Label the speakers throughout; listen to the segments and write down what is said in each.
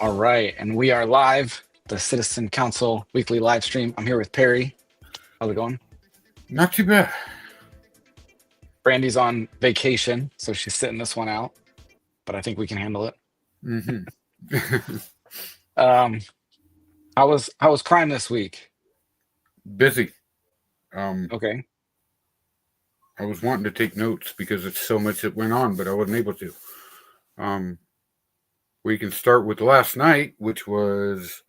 Speaker 1: All right, and we are live, the Citizen Council weekly live stream. I'm here with Perry. How's it going?
Speaker 2: Not too bad.
Speaker 1: Brandy's on vacation, so she's sitting this one out, but I think we can handle it.
Speaker 2: Mm-hmm.
Speaker 1: How was crime this week?
Speaker 2: Busy.
Speaker 1: Okay.
Speaker 2: I was wanting to take notes because it's so much that went on, but I wasn't able to. We can start with last night, which was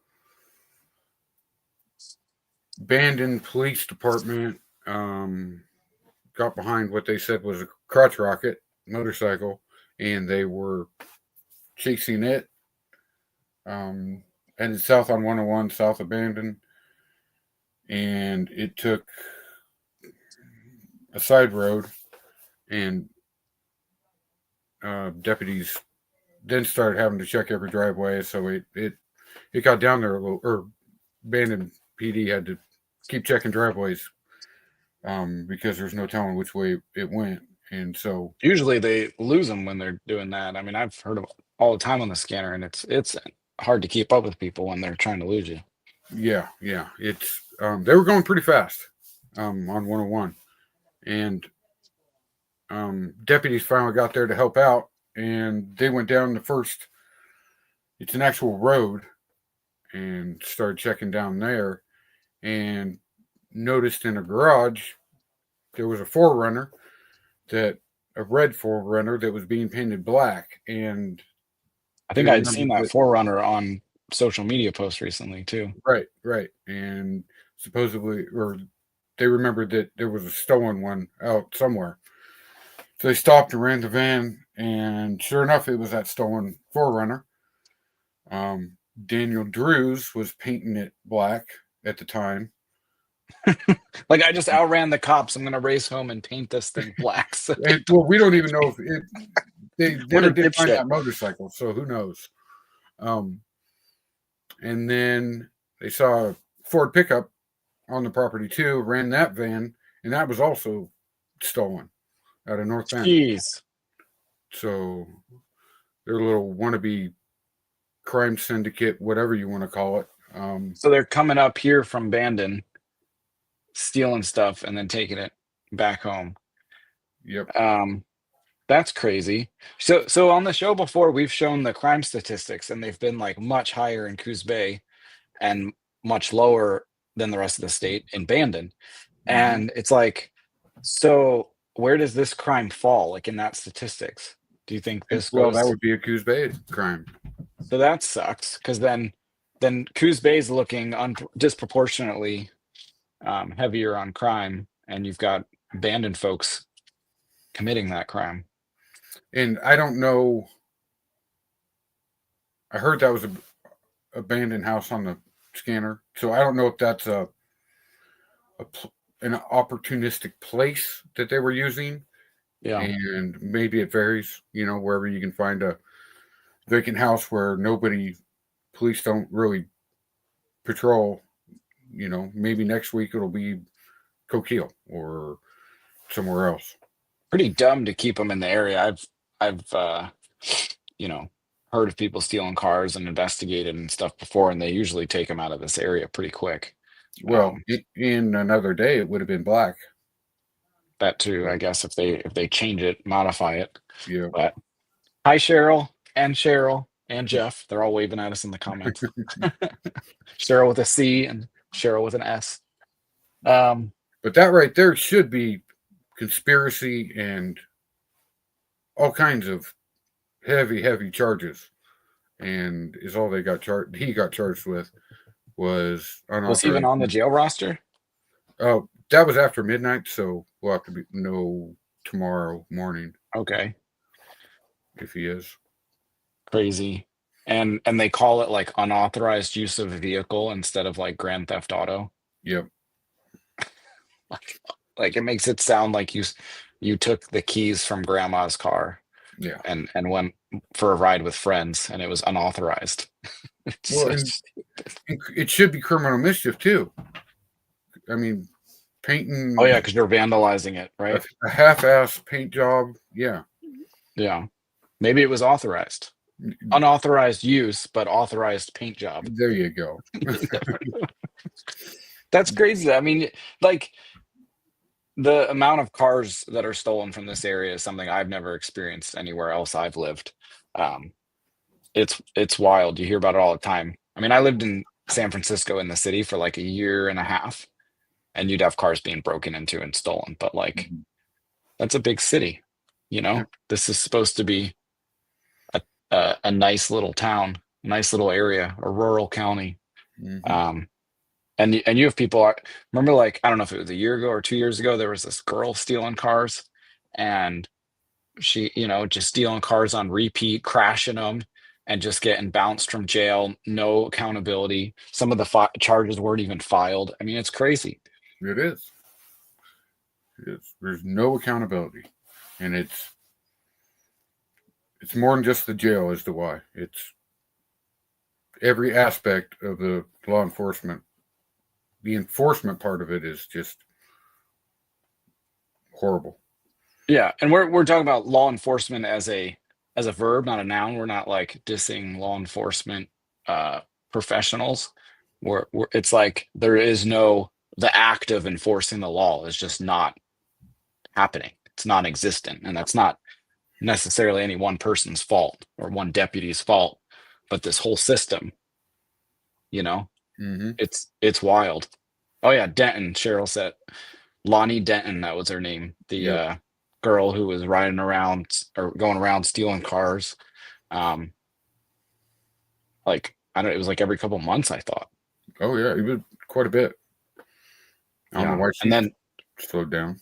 Speaker 2: Bandon Police Department got behind what they said was a crotch rocket motorcycle, and they were chasing it. And it's south on 101, south of Bandon, and it took a side road, and deputies then started having to check every driveway. So it got down there a little, or Bandon PD had to keep checking driveways because there's no telling which way it went. And so
Speaker 1: Usually they lose them when they're doing that. I mean, I've heard of all the time on the scanner, and it's hard to keep up with people when they're trying to lose you.
Speaker 2: yeah, it's they were going pretty fast on 101, and deputies finally got there to help out, and they went down the first. It's an actual road, and started checking down there, and noticed in a garage there was a Forerunner, a red Forerunner that was being painted black, and
Speaker 1: I think I'd seen that Forerunner on social media posts recently too.
Speaker 2: Right, and supposedly, or they remembered that there was a stolen one out somewhere. So they stopped and ran the van, and sure enough, it was that stolen Forerunner. Daniel Drews was painting it black at the time.
Speaker 1: Like, I just outran the cops. I'm going to race home and paint this thing black. So
Speaker 2: Well, we don't even know if they never did find
Speaker 1: dipshit.
Speaker 2: that motorcycle, so who knows? And then they saw a Ford pickup on the property too, ran that van, and that was also stolen out of North Bend.
Speaker 1: Jeez.
Speaker 2: So they're a little wannabe crime syndicate, whatever you want to call it.
Speaker 1: So they're coming up here from Bandon, stealing stuff, and then taking it back home.
Speaker 2: Yep.
Speaker 1: That's crazy. So on the show before, we've shown the crime statistics, and they've been like much higher in Coos Bay and much lower than the rest of the state in Bandon. And it's like, so where does this crime fall, like in that statistics? Do you think this
Speaker 2: Well,
Speaker 1: goes?
Speaker 2: that would be a Coos Bay crime.
Speaker 1: So that sucks, because then Coos Bay is looking disproportionately heavier on crime, and you've got Bandon folks committing that crime.
Speaker 2: And I don't know. I heard that was a abandoned house on the scanner, so I don't know if that's an opportunistic place that they were using.
Speaker 1: Yeah.
Speaker 2: And maybe it varies, wherever you can find a vacant house where police don't really patrol. Maybe next week it'll be Coquille or somewhere else.
Speaker 1: Pretty dumb to keep them in the area. I've heard of people stealing cars and investigated and stuff before, and they usually take them out of this area pretty quick.
Speaker 2: Well, in another day it would have been black.
Speaker 1: That too, I guess, if they change it, modify it.
Speaker 2: Yeah.
Speaker 1: But hi, Cheryl and Jeff. They're all waving at us in the comments. Cheryl with a C and Cheryl with an S.
Speaker 2: But that right there should be conspiracy and all kinds of heavy charges, and is all they got charged. He got charged with was
Speaker 1: he even on the jail roster?
Speaker 2: Oh, that was after midnight, so we'll have to know tomorrow morning.
Speaker 1: Okay.
Speaker 2: If he is.
Speaker 1: Crazy. And they call it like unauthorized use of a vehicle instead of like Grand Theft Auto.
Speaker 2: Yep.
Speaker 1: Like it makes it sound like you took the keys from grandma's car.
Speaker 2: Yeah.
Speaker 1: And went for a ride with friends, and it was unauthorized.
Speaker 2: Well, it should be criminal mischief too. I mean, painting.
Speaker 1: Oh yeah, because you're vandalizing it, right?
Speaker 2: A half-ass paint job. Yeah.
Speaker 1: Yeah. Maybe it was authorized. Unauthorized use, but authorized paint job.
Speaker 2: There you go.
Speaker 1: That's crazy. I mean, like the amount of cars that are stolen from this area is something I've never experienced anywhere else I've lived. Um, it's wild. You hear about it all the time. I mean, I lived in San Francisco in the city for like a year and a half, and you'd have cars being broken into and stolen. But like,
Speaker 2: Mhm.
Speaker 1: that's a big city.
Speaker 2: Yeah.
Speaker 1: This is supposed to be a nice little town, a nice little area, a rural county.
Speaker 2: Mhm.
Speaker 1: Um, and you have people. I remember, like, I don't know if it was a year ago or 2 years ago, there was this girl stealing cars, and she, just stealing cars on repeat, crashing them, and just getting bounced from jail. No accountability. Some of the charges weren't even filed. I mean, it's crazy.
Speaker 2: It is. It is. There's no accountability, and it's more than just the jail as to why. It's every aspect of the law enforcement. The enforcement part of it is just horrible.
Speaker 1: Yeah, and we're talking about law enforcement as a verb, not a noun. We're not like dissing law enforcement uh professionals. It's like there is no the act of enforcing the law is just not happening. It's non-existent, and that's not necessarily any one person's fault or one deputy's fault, but this whole system, you know,
Speaker 2: Hmm.
Speaker 1: it's wild. Oh yeah, Denton, Cheryl said Lonnie Denton, that was her name. The
Speaker 2: Yep.
Speaker 1: girl who was riding around or going around stealing cars. Um, like I don't it was like every couple months, I thought.
Speaker 2: Oh yeah, it was quite a bit. I don't know
Speaker 1: Yeah.
Speaker 2: why
Speaker 1: And
Speaker 2: she
Speaker 1: then
Speaker 2: slowed down.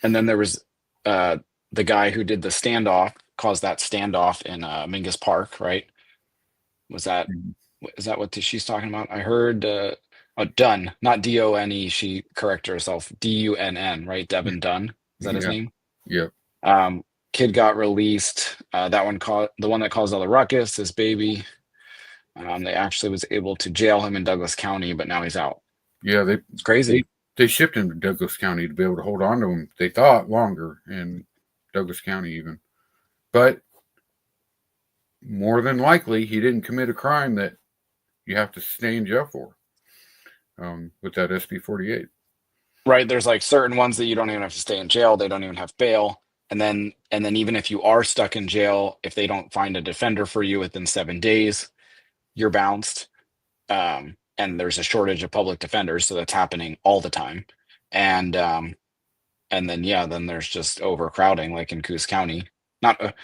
Speaker 1: there was uh the guy who did the standoff, caused that standoff in Mingus Park, right? Was that
Speaker 2: Mhm.
Speaker 1: is that what she's talking about? I heard Dunn, not Done. She corrected herself. Dunn, right? Devin Dunn. Is that his
Speaker 2: Yeah.
Speaker 1: name?
Speaker 2: Yep.
Speaker 1: Um, Kid got released. That one caught the one that caused all the ruckus, this baby. They actually was able to jail him in Douglas County, but now he's out.
Speaker 2: Yeah.
Speaker 1: It's
Speaker 2: They
Speaker 1: crazy.
Speaker 2: they shipped him to Douglas County to be able to hold on to him. They thought longer in Douglas County even, but more than likely he didn't commit a crime that you have to stay in jail for. With that SB 48.
Speaker 1: Right. There's like certain ones that you don't even have to stay in jail. They don't even have bail. And then even if you are stuck in jail, if they don't find a defender for you within 7 days, you're bounced. And there's a shortage of public defenders, so that's happening all the time. And then yeah, then there's just overcrowding, like in Coos County. Not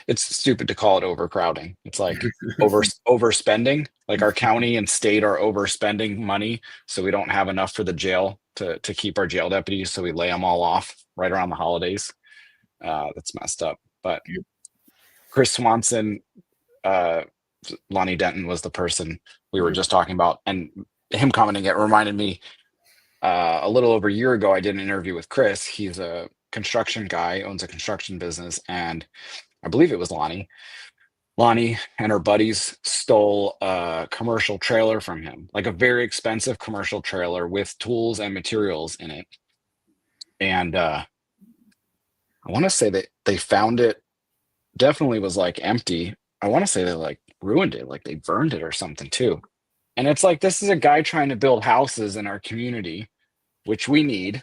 Speaker 1: It's stupid to call it overcrowding. It's like overspending. Like our county and state are overspending money, so we don't have enough for the jail to keep our jail deputies. So we lay them all off right around the holidays. That's messed up. But
Speaker 2: Yep.
Speaker 1: Chris Swanson, uh, Lonnie Denton was the person we were
Speaker 2: Yep.
Speaker 1: just talking about, and him commenting it reminded me. A little over a year ago, I did an interview with Chris. He's a construction guy, owns a construction business, and I believe it was Lonnie. Lonnie and her buddies stole a commercial trailer from him, like a very expensive commercial trailer with tools and materials in it. And I want to say that they found it, definitely was like empty. I want to say they like ruined it, like they burned it or something too. And it's like, this is a guy trying to build houses in our community, which we need.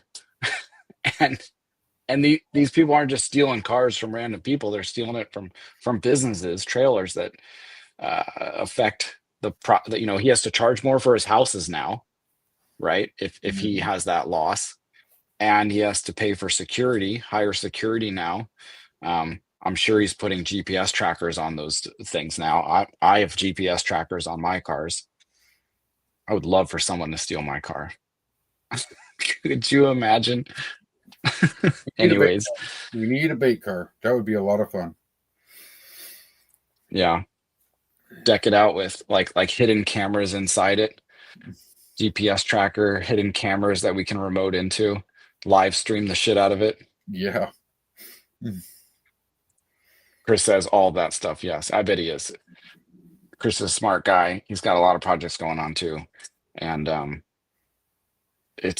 Speaker 1: And these people aren't just stealing cars from random people; they're stealing it from businesses, trailers that affect that. He has to charge more for his houses now, right? If he
Speaker 2: Mhm.
Speaker 1: has that loss, and he has to pay for security, higher security now. I'm sure he's putting GPS trackers on those things now. I have GPS trackers on my cars. I would love for someone to steal my car. Could you imagine?
Speaker 2: We need a bait.
Speaker 1: Anyways,
Speaker 2: We need a bait car. That would be a lot of fun.
Speaker 1: yeah, deck it out with like hidden cameras inside it, GPS tracker, hidden cameras that we can remote into, live stream the shit out of it.
Speaker 2: Yeah. Mm.
Speaker 1: Chris says all that stuff. Yes, I bet he is. Chris is a smart guy. He's got a lot of projects going on too, and it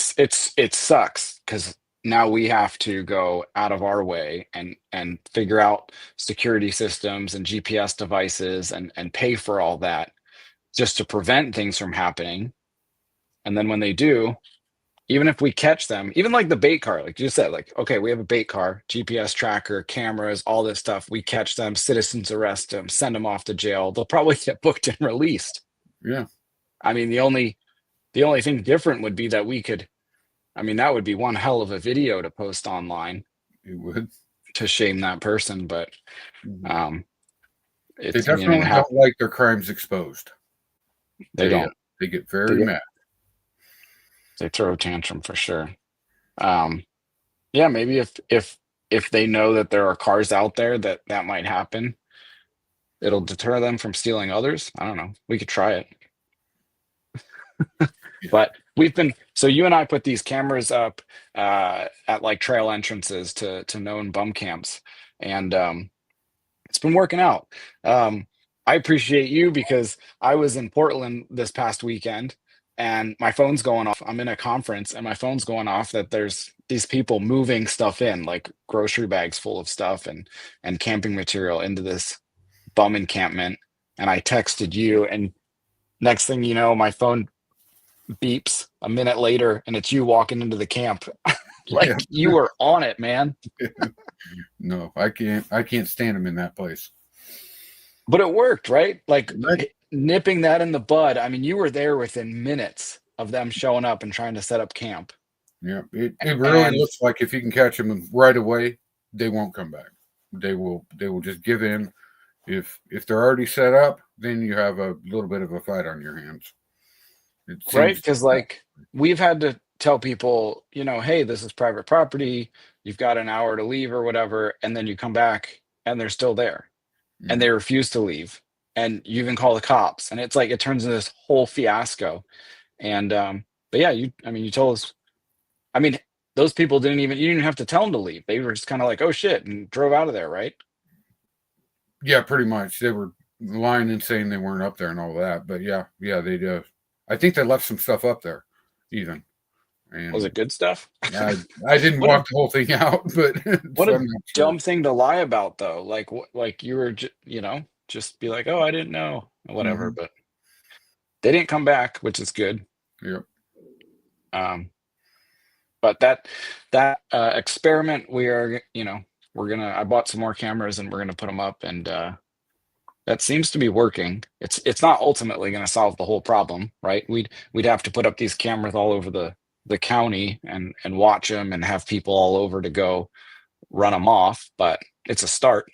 Speaker 1: sucks because now we have to go out of our way and figure out security systems and GPS devices and pay for all that just to prevent things from happening. And then when they do, even if we catch them, even like the bait car, like you said, like, okay, we have a bait car, GPS tracker, cameras, all this stuff. We catch them, citizens arrest them, send them off to jail. They'll probably get booked and released.
Speaker 2: Yeah,
Speaker 1: I mean, the only thing different would be that we could, I mean, that would be one hell of a video to post online
Speaker 2: it would.
Speaker 1: to shame that person, but
Speaker 2: Mhm.
Speaker 1: um
Speaker 2: They
Speaker 1: it's, I mean, it
Speaker 2: definitely don't like their crimes exposed.
Speaker 1: they don't.
Speaker 2: They get
Speaker 1: They
Speaker 2: very
Speaker 1: get
Speaker 2: mad.
Speaker 1: they throw a tantrum for sure. Um yeah, maybe if they know that there are cars out there that might happen, it'll deter them from stealing others. I don't know. We could try it.
Speaker 2: Yeah,
Speaker 1: But we've been, so you and I put these cameras up at like trail entrances to known bum camps, and it's been working out. I appreciate you because I was in Portland this past weekend and my phone's going off. I'm in a conference and my phone's going off that there's these people moving stuff in, like grocery bags full of stuff and camping material into this bum encampment. And I texted you, and next thing you know, my phone beeps a minute later and it's you walking into the camp.
Speaker 2: yeah.
Speaker 1: Like you were on it, man.
Speaker 2: No, I can't. I can't stand them in that place.
Speaker 1: But it worked, right? Like
Speaker 2: Right.
Speaker 1: nipping that in the bud. I mean, you were there within minutes of them showing up and trying to set up camp.
Speaker 2: Yeah, it really
Speaker 1: And
Speaker 2: looks like if you can catch them right away, they won't come back. They will just give in. If they're already set up, then you have a little bit of a fight on your hands. It
Speaker 1: right,
Speaker 2: seems.
Speaker 1: because like we've had to tell people, you know, hey, this is private property. You've got an hour to leave or whatever, and then you come back and they're still there, and
Speaker 2: Mm,
Speaker 1: they refuse to leave, and you even call the cops, and it's like it turns into this whole fiasco. And but yeah, I mean, you told us. I mean, those people didn't even you didn't have to tell them to leave. They were just kind of like, oh shit, and drove out of there, right?
Speaker 2: yeah, pretty much. They were lying and saying they weren't up there and all that. But yeah, yeah, they do. I think they left some stuff up there, even.
Speaker 1: Was
Speaker 2: And
Speaker 1: it good stuff?
Speaker 2: I didn't
Speaker 1: What a
Speaker 2: walk the whole thing out, but
Speaker 1: what
Speaker 2: so
Speaker 1: a
Speaker 2: I'm not sure.
Speaker 1: dumb thing to lie about though. Like like you were you know, just be like, "Oh, I didn't know." Whatever,
Speaker 2: Hmm.
Speaker 1: but they didn't come back, which is good.
Speaker 2: Yep.
Speaker 1: Um but that experiment we are, you know, we're going to I bought some more cameras and we're going to put them up, and that seems to be working. It's not ultimately going to solve the whole problem, right? We'd have to put up these cameras all over the county and watch them and have people all over to go run them off, but it's a start.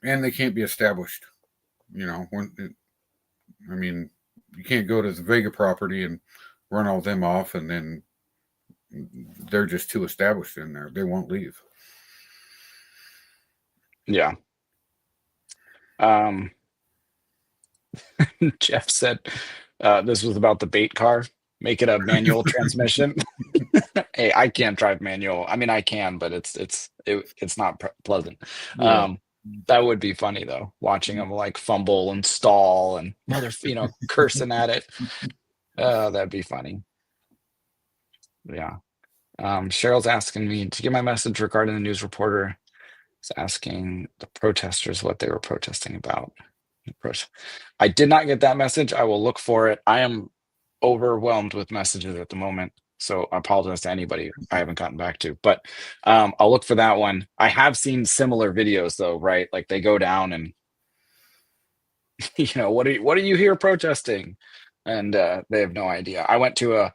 Speaker 2: And they can't be established. I mean, you can't go to the Vega property and run all them off, and then they're just too established in there. They won't leave.
Speaker 1: Yeah. Um, Jeff said this was about the bait car. Make it a manual transmission. Hey, I can't drive manual. I mean, I can, but it's not pleasant.
Speaker 2: Yeah.
Speaker 1: Um, that would be funny though, watching them like fumble and stall and cursing at it. That'd be funny. Yeah. Cheryl's asking me to get my message regarding the news reporter. Is asking the protesters what they were protesting about. I did not get that message. I will look for it. I am overwhelmed with messages at the moment, so I apologize to anybody I haven't gotten back to. But I'll look for that one. I have seen similar videos though, right? Like they go down and what are you here protesting? And they have no idea. I went to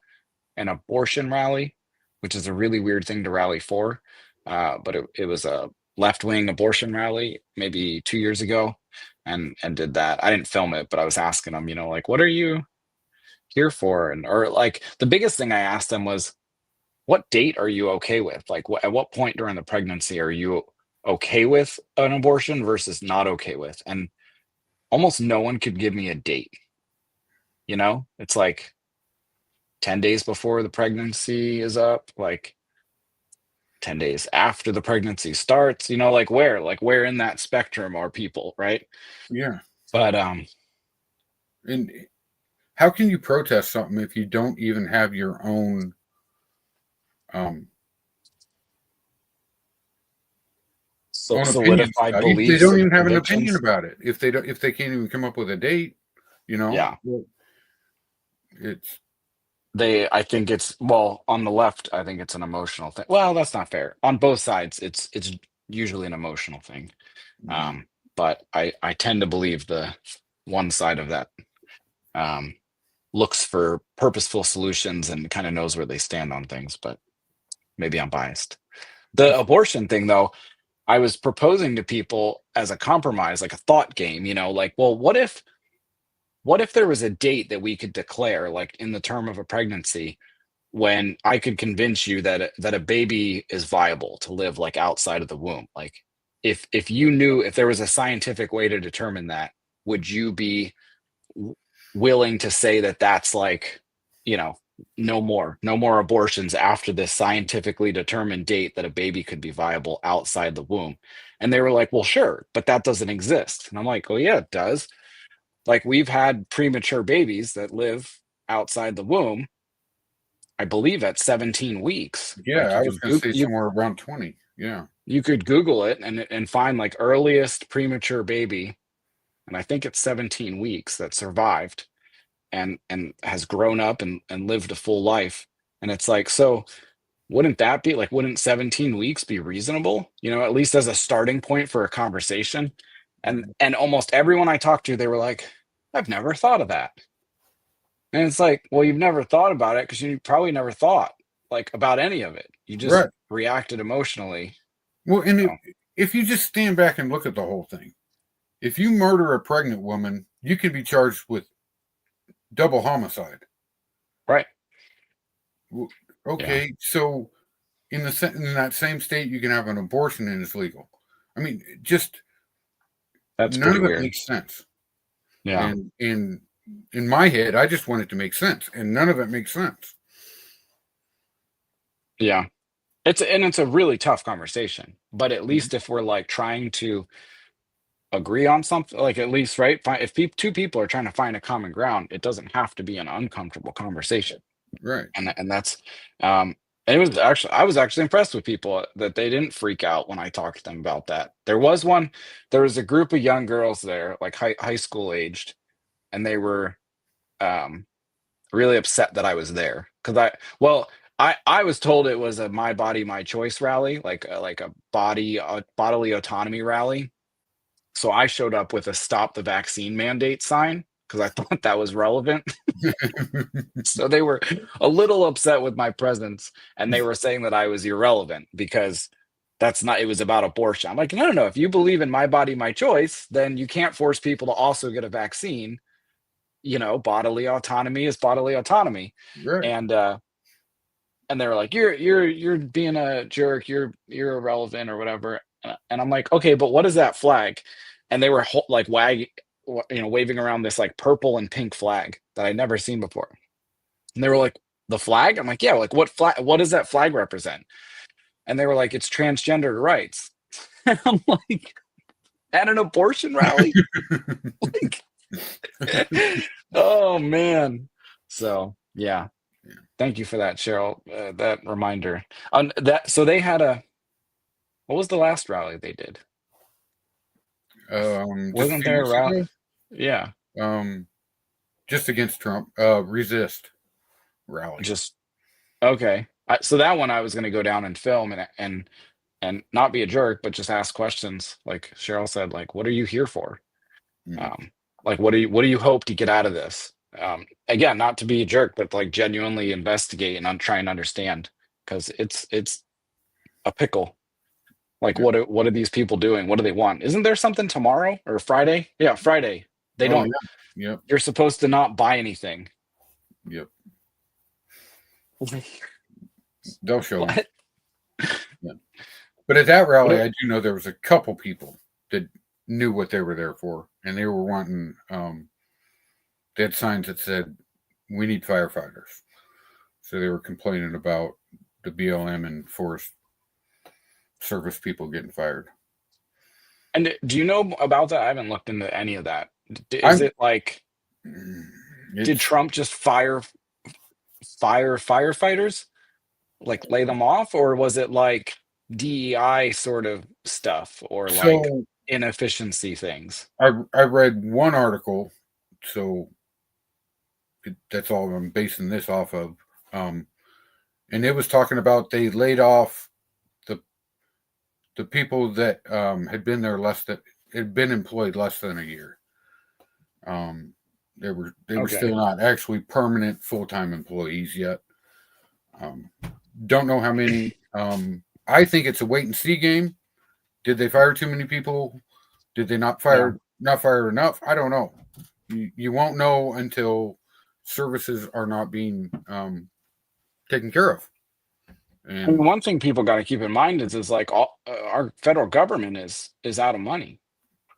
Speaker 1: an abortion rally, which is a really weird thing to rally for. But it was a left wing abortion rally maybe 2 years ago, and did that. I didn't film it, but I was asking them, like, what are you here for? And or like the biggest thing I asked them was, what date are you okay with? Like, at what point during the pregnancy are you okay with an abortion versus not okay with? And almost no one could give me a date. It's like 10 days before the pregnancy is up, like 10 days after the pregnancy starts, like where in that spectrum are people, right?
Speaker 2: Yeah.
Speaker 1: But
Speaker 2: And how can you protest something if you don't even have your own um on opinions.
Speaker 1: solidified
Speaker 2: They
Speaker 1: beliefs
Speaker 2: don't
Speaker 1: and
Speaker 2: even have an opinion
Speaker 1: convictions.
Speaker 2: about it. If they can't even come up with a date,
Speaker 1: Yeah.
Speaker 2: well, it's
Speaker 1: I think it's, well, on the left, I think it's an emotional thing. Well, that's not fair. On both sides, it's usually an emotional thing.
Speaker 2: mm,
Speaker 1: Um, but I tend to believe the one side of that um, looks for purposeful solutions and kind of knows where they stand on things, but maybe I'm biased. The abortion thing, though, I was proposing to people as a compromise, like a thought game, like, well, what if there was a date that we could declare, like in the term of a pregnancy, when I could convince you that a baby is viable to live like outside of the womb? Like, if you knew, if there was a scientific way to determine that, would you be w- willing to say that that's like, you know, no more abortions after this scientifically determined date that a baby could be viable outside the womb? And they were like, well, sure, but that doesn't exist. And I'm like, well, yeah, it does. Like, we've had premature babies that live outside the womb, I believe at 17 weeks.
Speaker 2: yeah.
Speaker 1: Like,
Speaker 2: I was going to say somewhere around 20. Yeah,
Speaker 1: you could Google it and find like earliest premature baby, and I think it's 17 weeks that survived and has grown up and lived a full life. And it's like, so wouldn't that be like, wouldn't 17 weeks be reasonable? At least as a starting point for a conversation. And almost everyone I talked to, they were like, I've never thought of that. And it's like, well, you've never thought about it because you probably never thought like about any of it. You just
Speaker 2: right.
Speaker 1: reacted emotionally.
Speaker 2: Well, and
Speaker 1: So,
Speaker 2: if you just stand back and look at the whole thing, if you murder a pregnant woman, you can be charged with double homicide.
Speaker 1: right.
Speaker 2: Well,
Speaker 1: Yeah,
Speaker 2: okay, so in that same state, you can have an abortion and it's legal. I mean, just
Speaker 1: that's
Speaker 2: none
Speaker 1: pretty
Speaker 2: of it
Speaker 1: weird.
Speaker 2: makes sense.
Speaker 1: Yeah.
Speaker 2: And in my head, I just want it to make sense, and none of it makes sense.
Speaker 1: Yeah. It's a really tough conversation, but at
Speaker 2: Mhm.
Speaker 1: least if we're like trying to agree on something, like, at least, right? If two people are trying to find a common ground, it doesn't have to be an uncomfortable conversation.
Speaker 2: Right.
Speaker 1: And that's um and I was actually impressed with people that they didn't freak out when I talked to them about that. There was a group of young girls there, like high school aged, and they were um really upset that I was there because I was told it was a my body my choice rally, like a bodily autonomy rally. So I showed up with a stop the vaccine mandate sign because I thought that was relevant. So they were a little upset with my presence, and they were saying that I was irrelevant because that's not, it was about abortion. I'm like, no, no, no. If you believe in my body, my choice, then you can't force people to also get a vaccine. Bodily autonomy is bodily autonomy.
Speaker 2: Right.
Speaker 1: And and they were like, you're being a jerk, you're irrelevant or whatever. And I'm like, okay, but what is that flag? And they were like waving around this like purple and pink flag that I'd never seen before. And they were like, the flag? I'm like, yeah, like what does that flag represent? And they were like, it's transgender rights. And I'm like, at an abortion rally? Like, oh man. So yeah. Thank you for that, Cheryl. That reminder. So they had what was the last rally they did?
Speaker 2: Just a
Speaker 1: Wasn't
Speaker 2: few
Speaker 1: there a
Speaker 2: weeks
Speaker 1: rally?
Speaker 2: ago,
Speaker 1: Yeah.
Speaker 2: um, just against Trump, resist rally.
Speaker 1: Just okay. So that one I was going to go down and film and not be a jerk, but just ask questions. Like Cheryl said, like, what are you here for?
Speaker 2: Mhm.
Speaker 1: Um, like, what do you hope to get out of this? Again, not to be a jerk, but like genuinely investigate and try and understand, because it's a pickle. Like,
Speaker 2: Yeah.
Speaker 1: what are these people doing? What do they want? Isn't there something tomorrow or Friday? Yeah, Friday. They
Speaker 2: Oh
Speaker 1: don't.
Speaker 2: yeah. Yep.
Speaker 1: You're supposed to not buy anything.
Speaker 2: Yep. They'll show you.
Speaker 1: What?
Speaker 2: Yeah. But at that
Speaker 1: What?
Speaker 2: rally, I do know there was a couple people that knew what they were there for, and they were wanting. They had signs that said, "We need firefighters." So they were complaining about the BLM and Forest Service people getting fired.
Speaker 1: And do you know about that? I haven't looked into any of that. Is
Speaker 2: I'm.
Speaker 1: it like, did
Speaker 2: It's
Speaker 1: Trump just fire firefighters, like lay them off, or was it like? DEI sort of stuff or like
Speaker 2: So
Speaker 1: inefficiency things.
Speaker 2: I read one article, so that's all I'm basing this off of. Um, and it was talking about they laid off the the people that had been there less than had been employed less than a year. Um, they were
Speaker 1: Okay.
Speaker 2: still not actually permanent full time employees yet. Um, don't know how many. I think it's a wait and see game. Did they fire too many people? Did they
Speaker 1: Yeah.
Speaker 2: not fire enough? I don't know. You won't know until services are not being taken care of.
Speaker 1: And
Speaker 2: And
Speaker 1: one thing people got to keep in mind is like our federal government is out of money.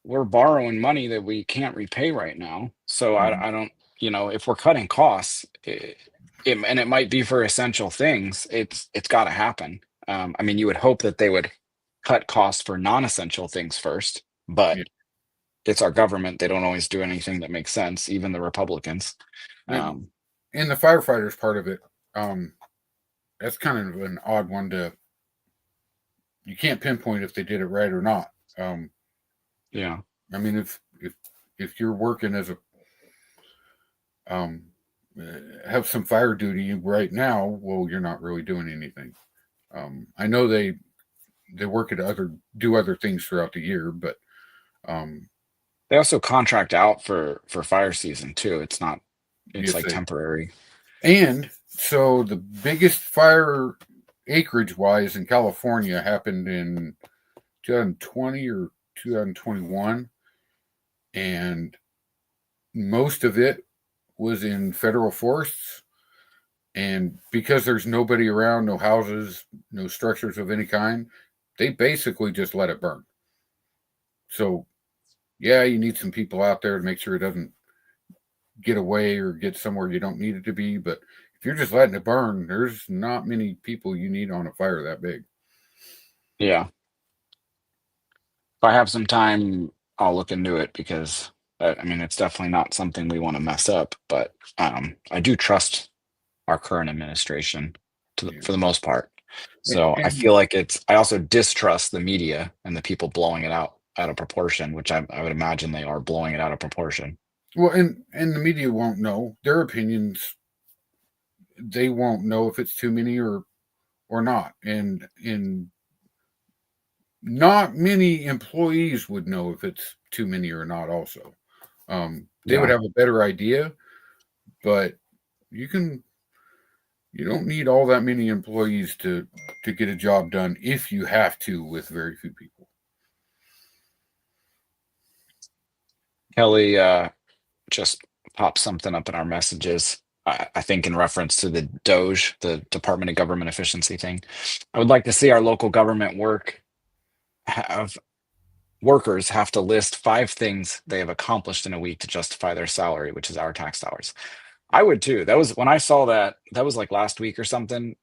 Speaker 1: We're borrowing money that we can't repay right now. So I don't, if we're cutting costs, and it might be for essential things, it's got to happen. I mean, you would hope that they would cut costs for non-essential things first, but
Speaker 2: yeah,
Speaker 1: it's our government. They don't always do anything that makes sense, even the Republicans.
Speaker 2: and,
Speaker 1: Um,
Speaker 2: and the firefighters part of it, um, that's kind of an odd one to. You can't pinpoint if they did it right or not.
Speaker 1: yeah.
Speaker 2: I mean, if you're working as a have some fire duty right now, well, you're not really doing anything. I know they work at do other things throughout the year, but um,
Speaker 1: They also contract out for fire season too. It's
Speaker 2: yes,
Speaker 1: like
Speaker 2: they
Speaker 1: temporary.
Speaker 2: and so the biggest fire acreage wise in California happened in 2020 or 2021, and most of it was in federal forests. And because there's nobody around, no houses, no structures of any kind, they basically just let it burn. So, yeah, you need some people out there to make sure it doesn't get away or get somewhere you don't need it to be. But if you're just letting it burn, there's not many people you need on a fire that big.
Speaker 1: Yeah. If I have some time, I'll look into it because I mean it's definitely not something we want to mess up. But I do trust our current administration
Speaker 2: Yeah.
Speaker 1: for the most part.
Speaker 2: And,
Speaker 1: So I
Speaker 2: and
Speaker 1: feel like it's. I also distrust the media and the people blowing it out of proportion, which I would imagine they are blowing it out of proportion.
Speaker 2: well, and the media won't know their opinions. They won't know if it's too many or not. And not many employees would know if it's too many or not. Also, they would
Speaker 1: Yeah.
Speaker 2: have a better idea, but you can you don't need all that many employees to get a job done if you have to with very few people.
Speaker 1: Kelly just popped something up in our messages. I think in reference to the Doge, the Department of Government Efficiency thing. I would like to see our local government have workers have to list 5 things they have accomplished in a week to justify their salary, which is our tax dollars. I would too. That was when I saw that. That was like last week or something.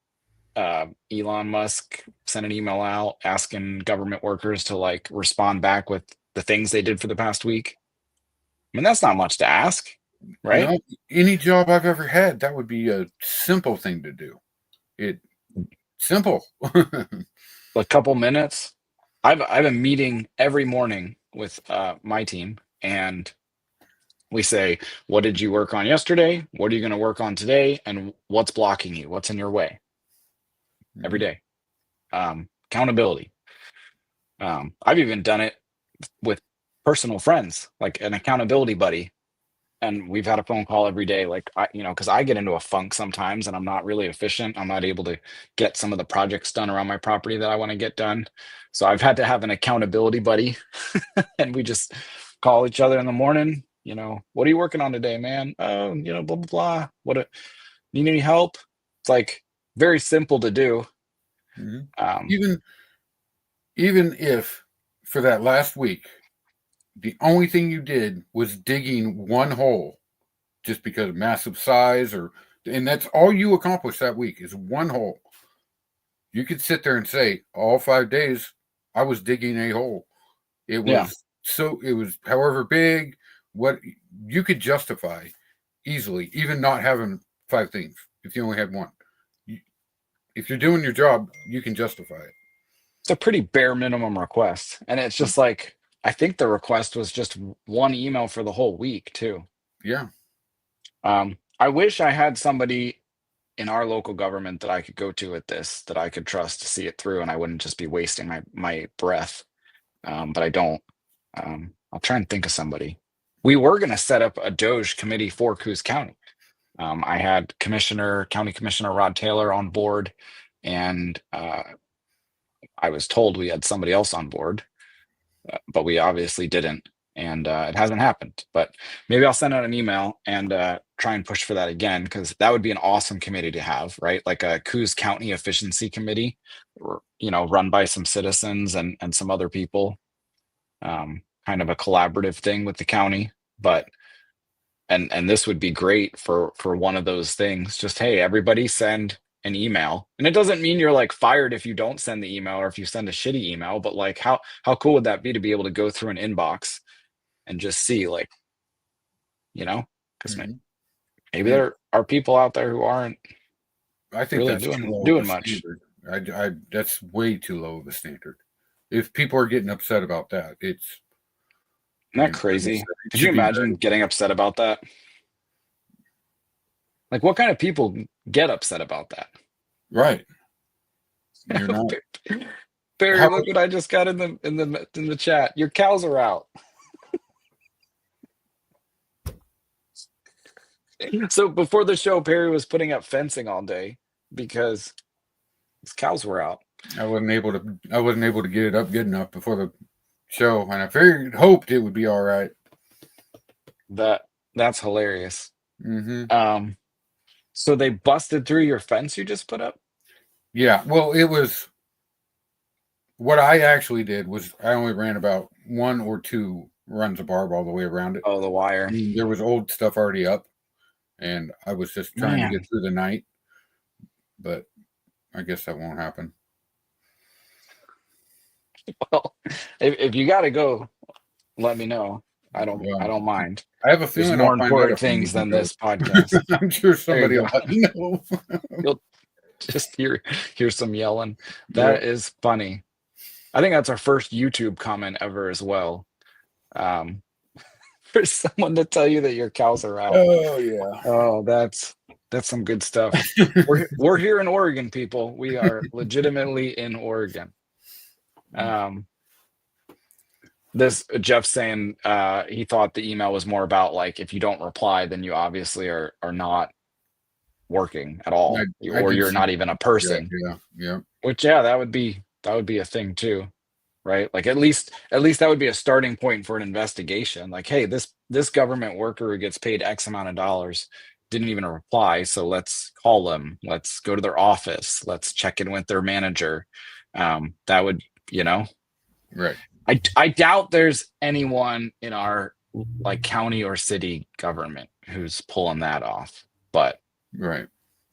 Speaker 1: Elon Musk sent an email out asking government workers to like respond back with the things they did for the past week. I mean, that's not much to ask, right?
Speaker 2: No, any job I've ever had, that would be a simple thing to do. It simple.
Speaker 1: A couple minutes. I've a meeting every morning with my team, and we say, "What did you work on yesterday? What are you going to work on today? And what's blocking you? What's in your way?" Every
Speaker 2: Mhm.
Speaker 1: day. Accountability. I've even done it with personal friends, like an accountability buddy, and we've had a phone call every day. Like because I get into a funk sometimes, and I'm not really efficient. I'm not able to get some of the projects done around my property that I want to get done. So I've had to have an accountability buddy, and we just call each other in the morning. What are you working on today, man? Oh, blah blah blah. Need any help? It's like very simple to do.
Speaker 2: Mhm.
Speaker 1: Um,
Speaker 2: Even even if for that last week the only thing you did was digging one hole just because of massive size or and that's all you accomplished that week is one hole. You could sit there and say all 5 days I was digging a hole.
Speaker 1: yeah,
Speaker 2: It was however big, what you could justify easily, even not having 5 things if you only had one. You, if you're doing your job, you can justify it.
Speaker 1: It's a pretty bare minimum request. And it's just like, I think the request was just one email for the whole week too.
Speaker 2: Yeah.
Speaker 1: I wish I had somebody in our local government that I could go to with this, that I could trust to see it through, and I wouldn't just be wasting my breath. But I don't. I'll try and think of somebody. We were going to set up a Doge committee for Coos County. I had County Commissioner Rod Taylor on board, and I was told we had somebody else on board, but we obviously didn't, and it hasn't happened. But maybe I'll send out an email and try and push for that again, because that would be an awesome committee to have, right? Like a Coos County Efficiency Committee, run by some citizens and some other people, kind of a collaborative thing with the county. But and this would be great for one of those things. Just, hey, everybody send an email, and it doesn't mean you're like fired if you don't send the email or if you send a shitty email, but like how cool would that be to be able to go through an inbox and just see, like, because
Speaker 2: Mhm.
Speaker 1: maybe
Speaker 2: And
Speaker 1: there are people out there who aren't
Speaker 2: I think
Speaker 1: really
Speaker 2: that's too low of
Speaker 1: doing
Speaker 2: a
Speaker 1: much.
Speaker 2: standard. That's way too low of a standard. If people are getting upset about that,
Speaker 1: Isn't that
Speaker 2: like I
Speaker 1: crazy?
Speaker 2: said, it
Speaker 1: Could you
Speaker 2: should be
Speaker 1: imagine
Speaker 2: very
Speaker 1: getting upset about that? Like, what kind of people get upset about that?
Speaker 2: right. You're not.
Speaker 1: Barry,
Speaker 2: How
Speaker 1: look what I just got in the chat. Your cows are out. So before the show, Perry was putting up fencing all day because his cows were out.
Speaker 2: I wasn't able to. I wasn't able to get it up good enough before the show, and I figured, hoped it would be all right.
Speaker 1: That's hilarious.
Speaker 2: Mm-hmm.
Speaker 1: So they busted through your fence you just put up?
Speaker 2: Yeah. Well, it was what I actually did was I only ran about one or two runs of barb all the way around it.
Speaker 1: Oh, the wire.
Speaker 2: There was old stuff already up, and I was just trying to get
Speaker 1: Man.
Speaker 2: through the night. But I guess that won't happen.
Speaker 1: Well, if you gotta go, let me know. I
Speaker 2: Well,
Speaker 1: don't mind.
Speaker 2: I have a
Speaker 1: There's
Speaker 2: feeling
Speaker 1: more
Speaker 2: I'll find out
Speaker 1: important
Speaker 2: if I
Speaker 1: things
Speaker 2: need to
Speaker 1: than
Speaker 2: go.
Speaker 1: this podcast.
Speaker 2: I'm sure
Speaker 1: There you
Speaker 2: somebody
Speaker 1: go.
Speaker 2: will let me know.
Speaker 1: You'll just hear some yelling.
Speaker 2: Yep.
Speaker 1: That is funny. I think that's our first YouTube comment ever as well. Um, for someone to tell you that your cows are out.
Speaker 2: Oh yeah.
Speaker 1: Oh, that's some good stuff. We're here in Oregon, people. We are legitimately in Oregon. Um, this Jeff saying he thought the email was more about, like, if you don't reply, then you obviously are not working at all,
Speaker 2: I
Speaker 1: or
Speaker 2: did
Speaker 1: you're
Speaker 2: see.
Speaker 1: not even a
Speaker 2: Yeah,
Speaker 1: person.
Speaker 2: yeah.
Speaker 1: Which, yeah, that would be a thing too, right? Like, at least that would be a starting point for an investigation. Like, hey, this government worker who gets paid X amount of dollars didn't even reply, so let's call them. Let's go to their office. Let's check in with their manager. That would,
Speaker 2: Right.
Speaker 1: I doubt there's anyone in our, like, county or city government who's pulling that off, but
Speaker 2: Right.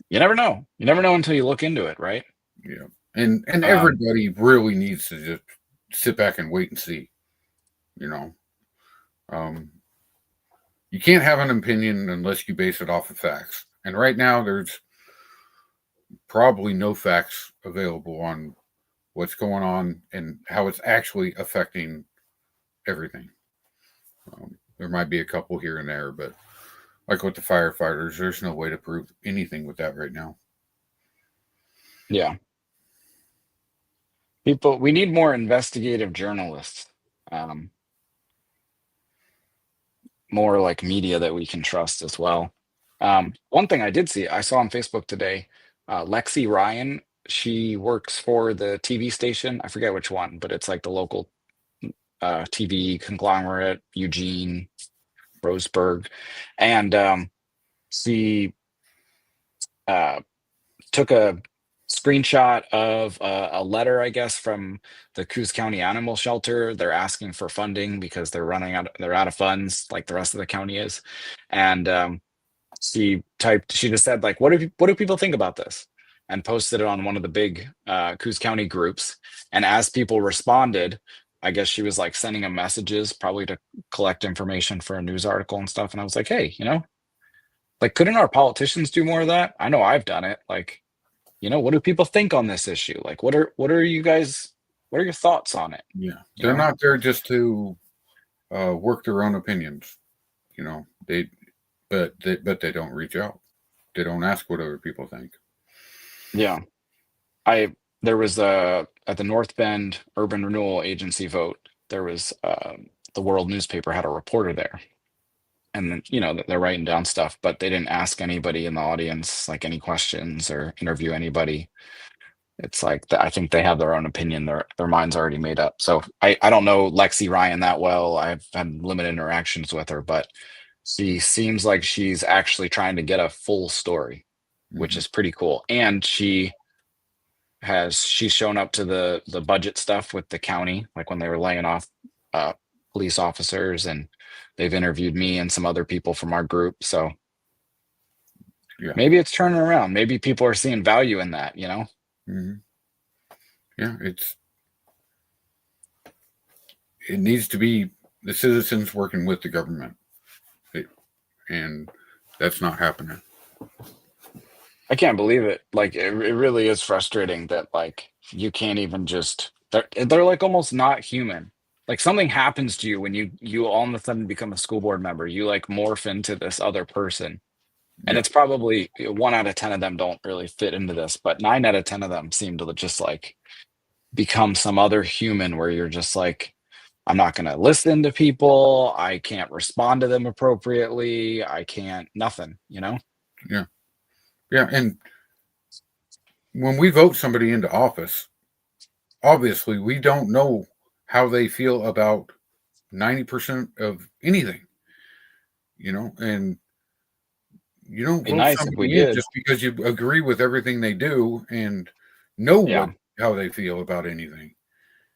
Speaker 1: you never know. You never know until you look into it, right?
Speaker 2: Yeah. And
Speaker 1: Um,
Speaker 2: everybody really needs to just sit back and wait and see. You know. Um, you can't have an opinion unless you base it off of facts. And right now there's probably no facts available on what's going on and how it's actually affecting everything. There might be a couple here and there, but like with the firefighters, there's no way to prove anything with that right now.
Speaker 1: yeah. We need more investigative journalists, um, more like media that we can trust as well. One thing I did see, I saw on Facebook today, Lexi Ryan, she works for the TV station. I forget which one, but it's like the local TV conglomerate, Eugene, Roseburg. And she uh, took a screenshot of a letter, I guess, from the Coos County Animal Shelter. They're asking for funding because they're out of funds, like the rest of the county is. And she just said, like, what do people think about this? And posted it on one of the big Coos County groups. And as people responded, I guess she was like sending them messages, probably to collect information for a news article and stuff. And I was like, hey, like, couldn't our politicians do more of that? I know I've done it. Like, what do people think on this issue? Like, what are you guys What are your thoughts on it?
Speaker 2: Yeah,
Speaker 1: You
Speaker 2: they're
Speaker 1: know?
Speaker 2: not there just to work their own opinions. You know, but they don't reach out. They don't ask what other people think.
Speaker 1: Yeah. I there was a at the North Bend Urban Renewal Agency vote, there was the World newspaper had a reporter there. And then, they're writing down stuff, but they didn't ask anybody in the audience like any questions or interview anybody. It's like I think they have their own opinion. Their mind's already made up. So I don't know Lexi Ryan that well. I've had limited interactions with her, but she seems like she's actually trying to get a full story, which
Speaker 2: Hmm.
Speaker 1: is pretty cool. And she's shown up to the budget stuff with the county, like when they were laying off uh, police officers, and they've interviewed me and some other people from our group. So
Speaker 2: Yeah.
Speaker 1: maybe it's turning around. Maybe people are seeing value in that.
Speaker 2: Hmm. Yeah. It needs to be the citizens working with the government, It- and that's not happening.
Speaker 1: I can't believe it. Like it really is frustrating that like you can't even just they're like almost not human. Like something happens to you when you all of a sudden become a school board member. You like morph into this other person. And
Speaker 2: Yeah.
Speaker 1: it's probably 1 out of 10 of them don't really fit into this, but 9 out of 10 of them seem to just like become some other human where you're just like, I'm not going to listen to people. I can't respond to them appropriately. I can't, nothing.
Speaker 2: Yeah. Yeah. And when we vote somebody into office, obviously we don't know how they feel about 90% of anything, and you don't
Speaker 1: Be
Speaker 2: vote
Speaker 1: nice if we
Speaker 2: somebody in
Speaker 1: did.
Speaker 2: just because you agree with everything they do and know
Speaker 1: Yeah.
Speaker 2: how they feel about anything.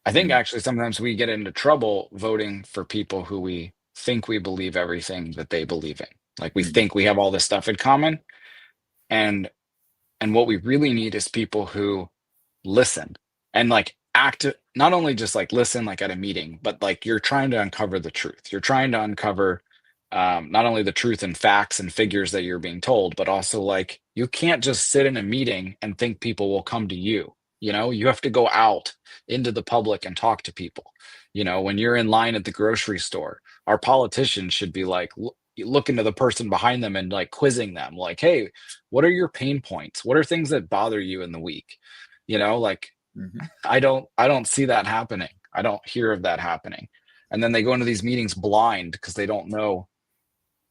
Speaker 1: I
Speaker 2: You
Speaker 1: think
Speaker 2: know,
Speaker 1: actually sometimes we get into trouble voting for people who we think we believe everything that they believe in. Like we
Speaker 2: Mhm.
Speaker 1: think we have all this stuff in common. And what we really need is people who listen and like act, not only just like listen like at a meeting, but like you're trying to uncover the truth. You're trying to uncover not only the truth and facts and figures that you're being told, but also like you can't just sit in a meeting and think people will come to you. You have to go out into the public and talk to people. When you're in line at the grocery store, our politicians should be like looking to the person behind them and like quizzing them like, hey, what are your pain points? What are things that bother you in the week? Like
Speaker 2: Mhm.
Speaker 1: I don't see that happening. I don't hear of that happening. And then they go into these meetings blind because they don't know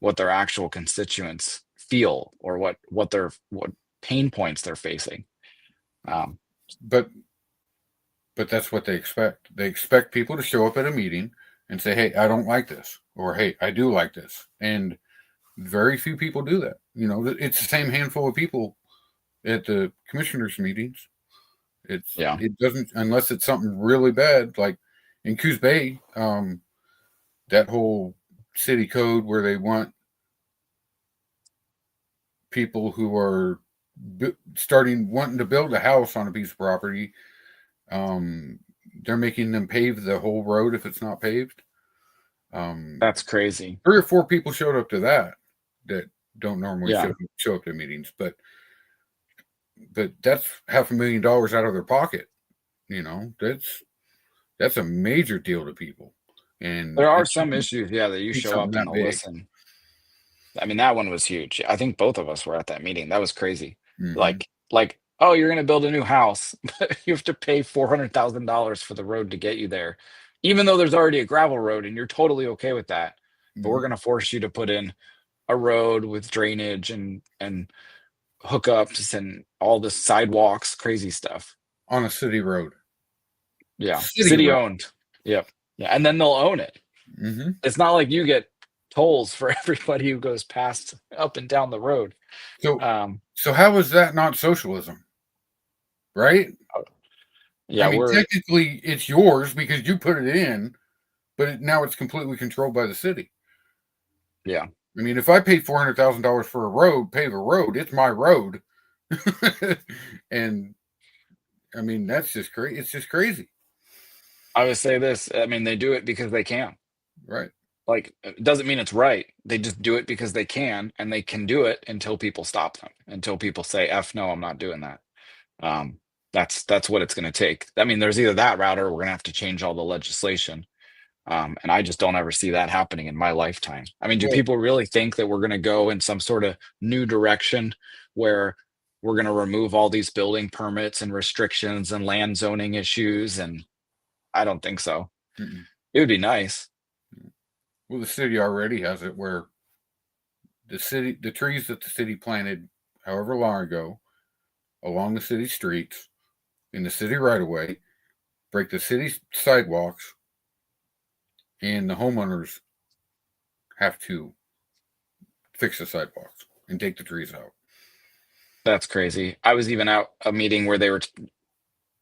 Speaker 1: what their actual constituents feel or what pain points they're facing. Um,
Speaker 2: but but that's what they expect. They expect people to show up at a meeting and say, "Hey, I don't like this," or "Hey, I do like this," and very few people do that. It's the same handful of people at the commissioners' meetings.
Speaker 1: yeah,
Speaker 2: It doesn't, unless it's something really bad, like in Coos Bay, that whole city code where they want people who are starting wanting to build a house on a piece of property, um, they're making them pave the whole road if it's not paved. Um,
Speaker 1: that's crazy.
Speaker 2: 3 or 4 people showed up to that don't normally
Speaker 1: Yeah.
Speaker 2: show up to meetings, but that's $500,000 out of their pocket. That's a major deal to people, and
Speaker 1: There are
Speaker 2: it
Speaker 1: some issues, yeah, that you
Speaker 2: be
Speaker 1: show
Speaker 2: something
Speaker 1: up and
Speaker 2: that
Speaker 1: they'll
Speaker 2: big.
Speaker 1: listen. I mean, that one was huge. I think both of us were at that meeting. That was crazy.
Speaker 2: Hmm.
Speaker 1: Like, oh, you're gonna build a new house, but you have to pay $400,000 for the road to get you there, even though there's already a gravel road and you're totally okay with that. But we're
Speaker 2: Hmm.
Speaker 1: gonna force you to put in a road with drainage and hookups and all the sidewalks, crazy stuff.
Speaker 2: On a city road.
Speaker 1: Yeah,
Speaker 2: City
Speaker 1: city
Speaker 2: road.
Speaker 1: owned. Yep. Yeah, and then they'll own it.
Speaker 2: Hmm.
Speaker 1: It's not like you get tolls for everybody who goes past up and down the road.
Speaker 2: So,
Speaker 1: Um,
Speaker 2: so how is that not socialism, right? I
Speaker 1: yeah,
Speaker 2: mean,
Speaker 1: we're
Speaker 2: technically, it's yours because you put it in, but now it's completely controlled by the city.
Speaker 1: yeah.
Speaker 2: I mean, if I paid $400,000 for a road, pave a road, it's my road, and I mean that's just crazy. It's just crazy,
Speaker 1: I would say this. I mean, they do it because they can.
Speaker 2: right?
Speaker 1: Like, it doesn't mean it's right. They just do it because they can, and they can do it until people stop them, until people say, "F no, I'm not doing that." Um, That's what it's going to take. I mean, there's either that route or we're going to have to change all the legislation. And I just don't ever see that happening in my lifetime. I mean, do
Speaker 2: Well,
Speaker 1: people really think that we're going to go in some sort of new direction where we're going to remove all these building permits and restrictions and land zoning issues? And I don't think so.
Speaker 2: mm-mm.
Speaker 1: It would be nice.
Speaker 2: Well, the city already has it where the trees that the city planted however long ago along the city streets in the city right of way break the city sidewalks, and the homeowners have to fix the sidewalks and take the trees out.
Speaker 1: That's crazy. I was even out a meeting where they were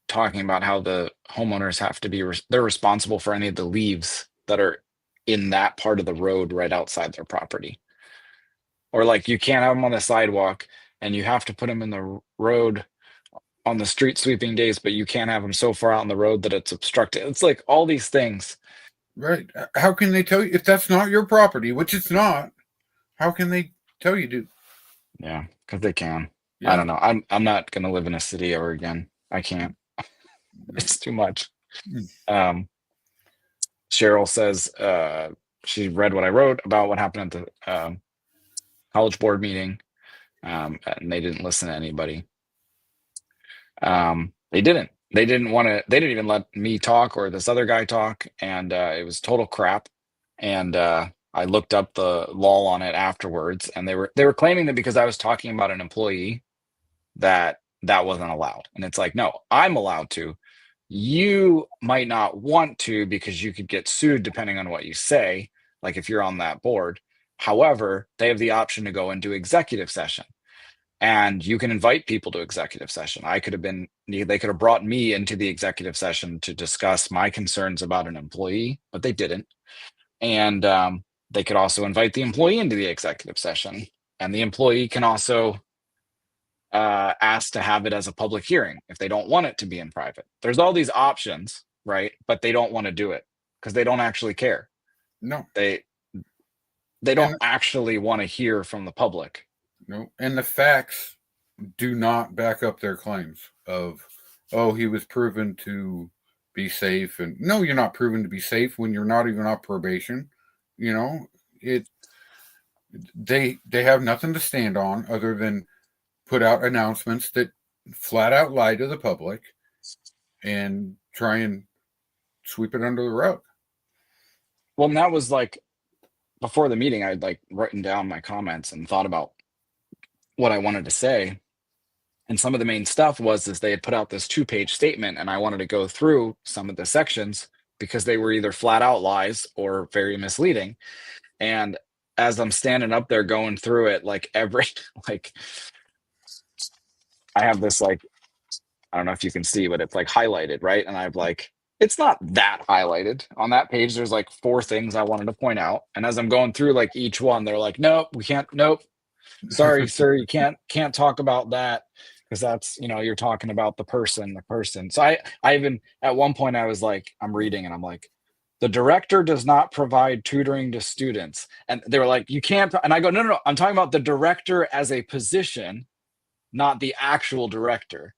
Speaker 1: talking about how the homeowners have to be, they're responsible for any of the leaves that are in that part of the road right outside their property. Or like you can't have them on the sidewalk and you have to put them in the road on the street sweeping days, but you can't have them so far out on the road that it's obstructed. It's like all these things.
Speaker 2: Right? How can they tell you if that's not your property, which it's not? How can they tell you to?
Speaker 1: Yeah, because they can. I
Speaker 2: Yeah.
Speaker 1: don't know. I'm not gonna live in a city ever again. I can't. It's too much.
Speaker 2: Mm.
Speaker 1: Um, Cheryl says she read what I wrote about what happened at the college board meeting, and they didn't listen to anybody. They didn't. They didn't want to. They didn't even let me talk or this other guy talk, and it was total crap. And I looked up the law on it afterwards, and they were claiming that because I was talking about an employee that that wasn't allowed. And it's like, no, I'm allowed to. You might not want to because you could get sued depending on what you say, like if you're on that board. However, they have the option to go into executive session and you can invite people to executive session. They could have brought me into the executive session to discuss my concerns about an employee, but they didn't. And they could also invite the employee into the executive session. And the employee can also asked to have it as a public hearing if they don't want it to be in private. There's all these options, right? But they don't want to do it because they don't actually care.
Speaker 2: No.
Speaker 1: They don't
Speaker 2: And
Speaker 1: actually want to hear from the public.
Speaker 2: no. And the facts do not back up their claims of, oh, he was proven to be safe. And no, you're not proven to be safe when you're not even on probation. You know, it they have nothing to stand on other than put out announcements that flat out lie to the public and try and sweep it under the rug.
Speaker 1: Well, and that was like before the meeting, I'd like written down my comments and thought about what I wanted to say. And some of the main stuff was is they had put out this 2-page statement, and I wanted to go through some of the sections because they were either flat out lies or very misleading. And as I'm standing up there going through it, like every like I have this like I don't know if you can see, but it's like highlighted, right? And I've like it's not that highlighted on that page. There's like 4 things I wanted to point out, and as I'm going through like each one, they're like, "Nope, we can't. Nope, sorry, sir, you can't talk about that because that's you're talking about the person." So I even at one point I was like, I'm reading and I'm like, the director does not provide tutoring to students, and they were like, you can't. And I go, no, I'm talking about the director as a position, not the actual director.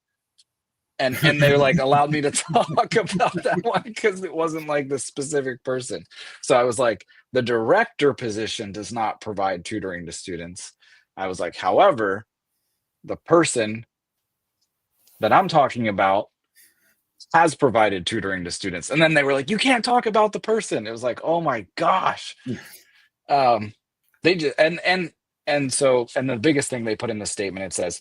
Speaker 1: And they like allowed me to talk about that one because it wasn't like the specific person. So I was like, the director position does not provide tutoring to students. I was like, however, the person that I'm talking about has provided tutoring to students. And then they were like, you can't talk about the person. It was like, oh my gosh. They just and the biggest thing they put in the statement, it says,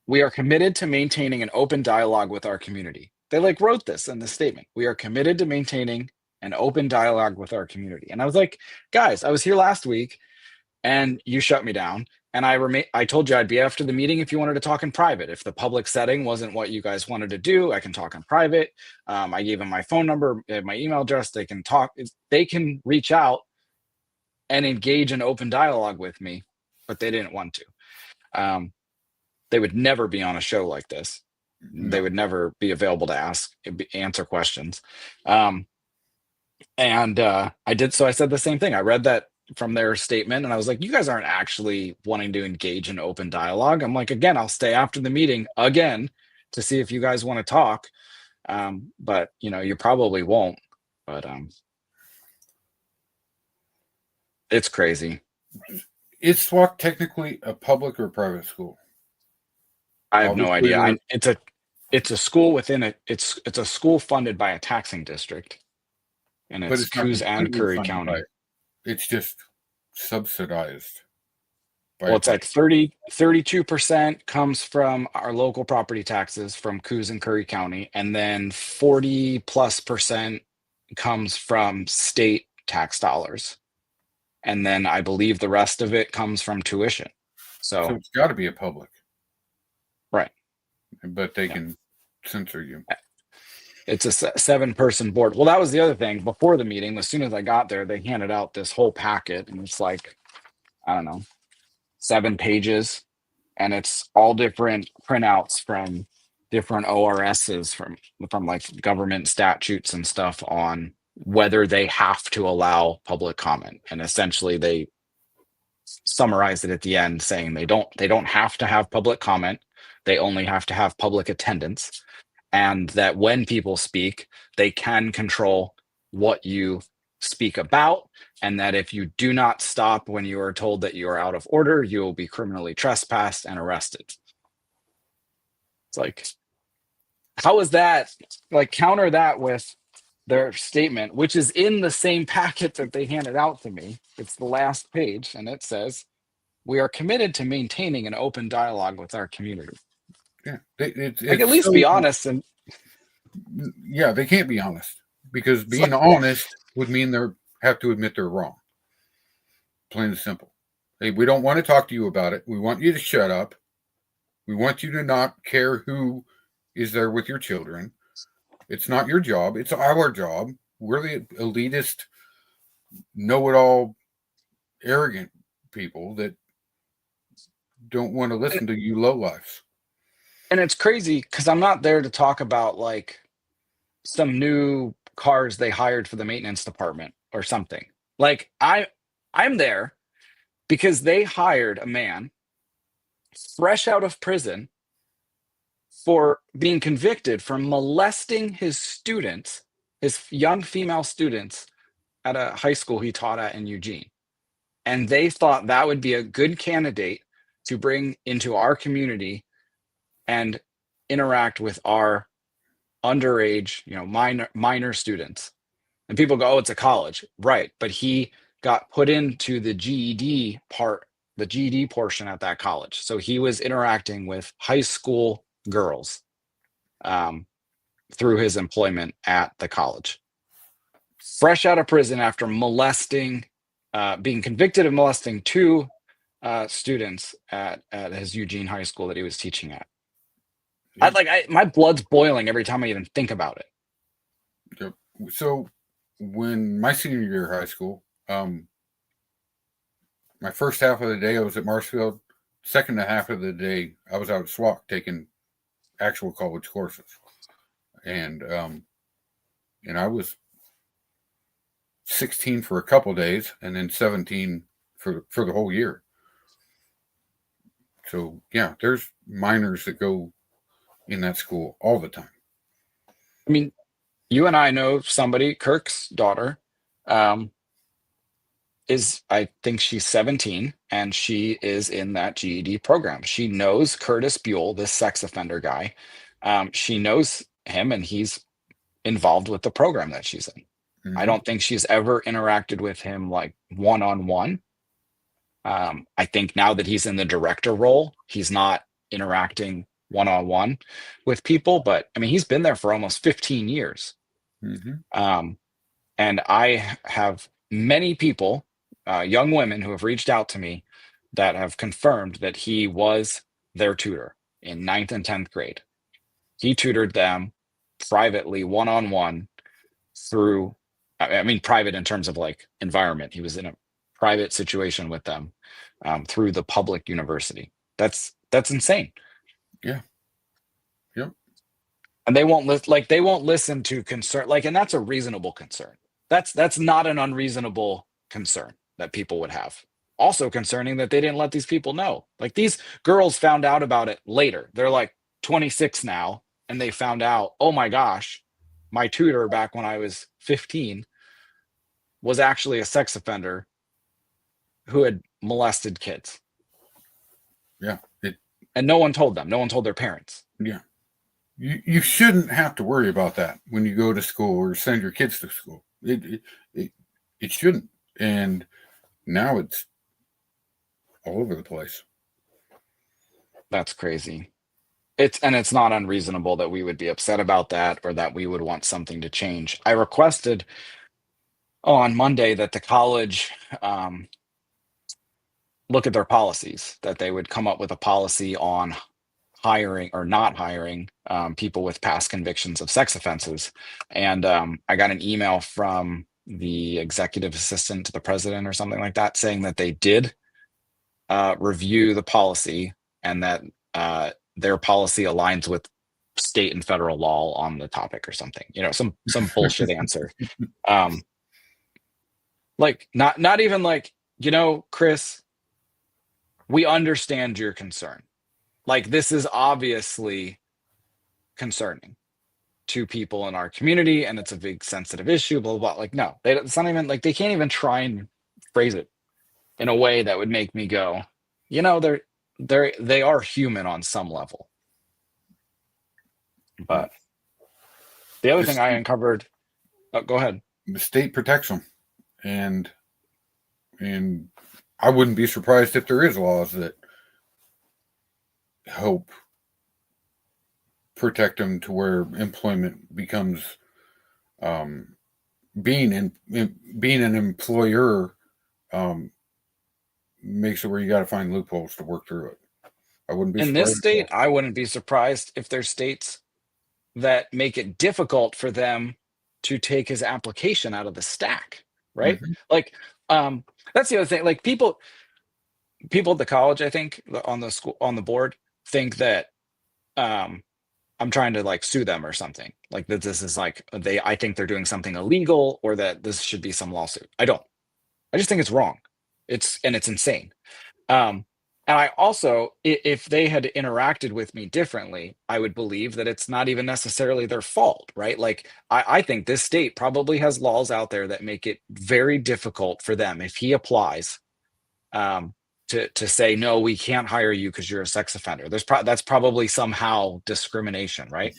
Speaker 1: we are committed to maintaining an open dialogue with our community. They like wrote this in the statement. We are committed to maintaining an open dialogue with our community. And I was like, guys, I was here last week and you shut me down. And I told you I'd be after the meeting if you wanted to talk in private. If the public setting wasn't what you guys wanted to do, I can talk in private. I gave them my phone number, my email address. They can talk. They can reach out and engage in open dialogue with me, but they didn't want to. They would never be on a show like this.
Speaker 2: No.
Speaker 1: They would never be available to answer questions. And I did. So I said the same thing. I read that from their statement, and I was like, you guys aren't actually wanting to engage in open dialogue. I'm like, again, I'll stay after the meeting again to see if you guys want to talk. But you probably won't. But it's crazy.
Speaker 2: Is SWAC technically a public or private school?
Speaker 1: I have no
Speaker 2: Obviously,
Speaker 1: idea. It's a school within it. It's a school funded by a taxing district, and
Speaker 2: but
Speaker 1: it's
Speaker 2: it's not
Speaker 1: Coos and
Speaker 2: completely
Speaker 1: Curry
Speaker 2: funded by
Speaker 1: County.
Speaker 2: it. It's just subsidized by
Speaker 1: Well,
Speaker 2: a
Speaker 1: it's like
Speaker 2: tax.
Speaker 1: 32% comes from our local property taxes from Coos and Curry County, and then 40+% comes from state tax dollars. And then I believe the rest of it comes from tuition.
Speaker 2: So
Speaker 1: So,
Speaker 2: it's got to be a public,
Speaker 1: right.
Speaker 2: but they
Speaker 1: Yeah.
Speaker 2: can censor you.
Speaker 1: It's a 7-person board. Well, that was the other thing. Before the meeting, as soon as I got there, they handed out this whole packet, and it's like, I don't know, 7 pages, and it's all different printouts from different ORSs from like government statutes and stuff on whether they have to allow public comment. And essentially they summarize it at the end saying they don't have to have public comment. They only have to have public attendance, and that when people speak, they can control what you speak about, and that if you do not stop when you are told that you are out of order, you will be criminally trespassed and arrested. It's like, how is that? Like, counter that with their statement, which is in the same packet that they handed out to me. It's the last page, and it says, "We are committed to maintaining an open dialogue with our community."
Speaker 2: Yeah,
Speaker 1: Like, at
Speaker 2: it's
Speaker 1: least
Speaker 2: so
Speaker 1: be honest. And
Speaker 2: yeah, they can't be honest because being honest would mean they have to admit they're wrong. Plain and simple. Hey, we don't want to talk to you about it. We want you to shut up. We want you to not care who is there with your children. It's not your job. It's our job. We're the elitist, know-it-all, arrogant people that don't want to listen to you lowlifes.
Speaker 1: and it's crazy because I'm not there to talk about like some new cars they hired for the maintenance department or something. Like, I'm there because they hired a man fresh out of prison for being convicted for molesting his students, his young female students, at a high school he taught at in Eugene. And they thought that would be a good candidate to bring into our community and interact with our underage, minor students. And people go, "Oh, it's a college." Right. But he got put into the GED portion at that college. So he was interacting with high school girls um, through his employment at the college. Fresh out of prison after being convicted of molesting 2 students at his Eugene high school that he was teaching at. My blood's boiling every time I even think about it.
Speaker 2: Yep. So when my senior year of high school, my first half of the day I was at Marshfield. Second half of the day I was out at SWAC taking actual college courses, and I was 16 for a couple days, and then 17 for the whole year. So yeah, there's minors that go in that school all the time.
Speaker 1: I mean, you and I know somebody, Kirk's daughter, I think she's 17, and she is in that GED program. She knows Curtis Buell, this sex offender guy. She knows him, and he's involved with the program that she's in.
Speaker 2: Mm-hmm.
Speaker 1: I don't think she's ever interacted with him like one-on-one. I think now that he's in the director role, he's not interacting one-on-one with people, but I mean, he's been there for almost 15 years.
Speaker 2: Mm-hmm.
Speaker 1: And I have many people, young women, who have reached out to me that have confirmed that he was their tutor in 9th and 10th grade. He tutored them privately, one-on-one, through, I mean, private in terms of like environment. He was in a private situation with them through the public university. That's insane.
Speaker 2: Yeah. Yep.
Speaker 1: And they won't listen to concern, like, and that's a reasonable concern. That's not an unreasonable concern. that people would have. Also concerning that they didn't let these people know. Like these girls found out about it later. They're like 26 now, and they found out, oh my gosh, my tutor back when I was 15 was actually a sex offender who had molested kids.
Speaker 2: Yeah.
Speaker 1: And no one told them. No one told their parents.
Speaker 2: Yeah. You shouldn't have to worry about that when you go to school or send your kids to school. It shouldn't. And now it's all over the place.
Speaker 1: That's crazy. It's not unreasonable that we would be upset about that or that we would want something to change. I requested on Monday that the college look at their policies, that they would come up with a policy on hiring or not hiring people with past convictions of sex offenses. And I got an email from the executive assistant to the president or something like that saying that they did review the policy and that their policy aligns with state and federal law on the topic or something, some bullshit answer. Like not even like, Chris, we understand your concern. Like this is obviously concerning to people in our community and it's a big sensitive issue, blah, blah, blah. Like, no, it's not even like they can't even try and phrase it in a way that would make me go, they are human on some level. But the other thing I uncovered, go ahead.
Speaker 2: The state protects them, and I wouldn't be surprised if there is laws that help protect them to where employment becomes being an employer makes it where you got to find loopholes to work through it. I wouldn't be
Speaker 1: in
Speaker 2: surprised
Speaker 1: this state. I wouldn't be surprised if there's states that make it difficult for them to take his application out of the stack, right?
Speaker 2: Mm-hmm.
Speaker 1: Like that's the other thing. Like people at the college, I think on the board think that I'm trying to like sue them or something, like that this is like I think they're doing something illegal or that this should be some lawsuit. I just think it's wrong. It's insane. And I also, if they had interacted with me differently, I would believe that it's not even necessarily their fault, right? Like, I think this state probably has laws out there that make it very difficult for them if he applies to say, no, we can't hire you because you're a sex offender. That's probably somehow discrimination, right?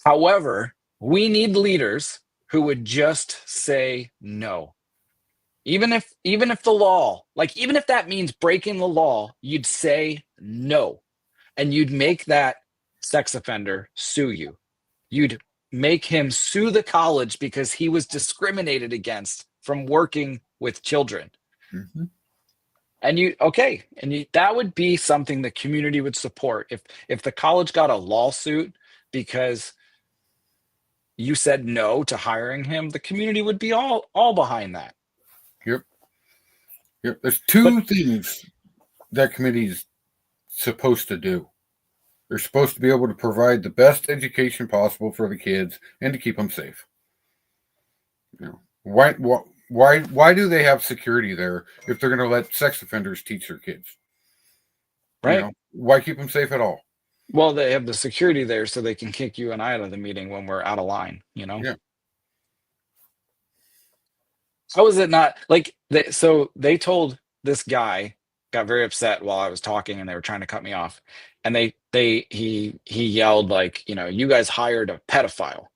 Speaker 1: However, we need leaders who would just say no. Even if the law, like even if that means breaking the law, you'd say no. And you'd make that sex offender sue you. You'd make him sue the college because he was discriminated against from working with children.
Speaker 2: Mm-hmm.
Speaker 1: And that would be something the community would support. If the college got a lawsuit because you said no to hiring him, the community would be all behind that.
Speaker 2: Yep. There's two things that committee's supposed to do. They're supposed to be able to provide the best education possible for the kids and to keep them safe. Why do they have security there if they're going to let sex offenders teach their kids?
Speaker 1: Right.
Speaker 2: Why keep them safe at all?
Speaker 1: Well, they have the security there so they can kick you and I out of the meeting when we're out of line,
Speaker 2: Yeah.
Speaker 1: How is it not like they told this guy, got very upset while I was talking and they were trying to cut me off. And he yelled like, you guys hired a pedophile.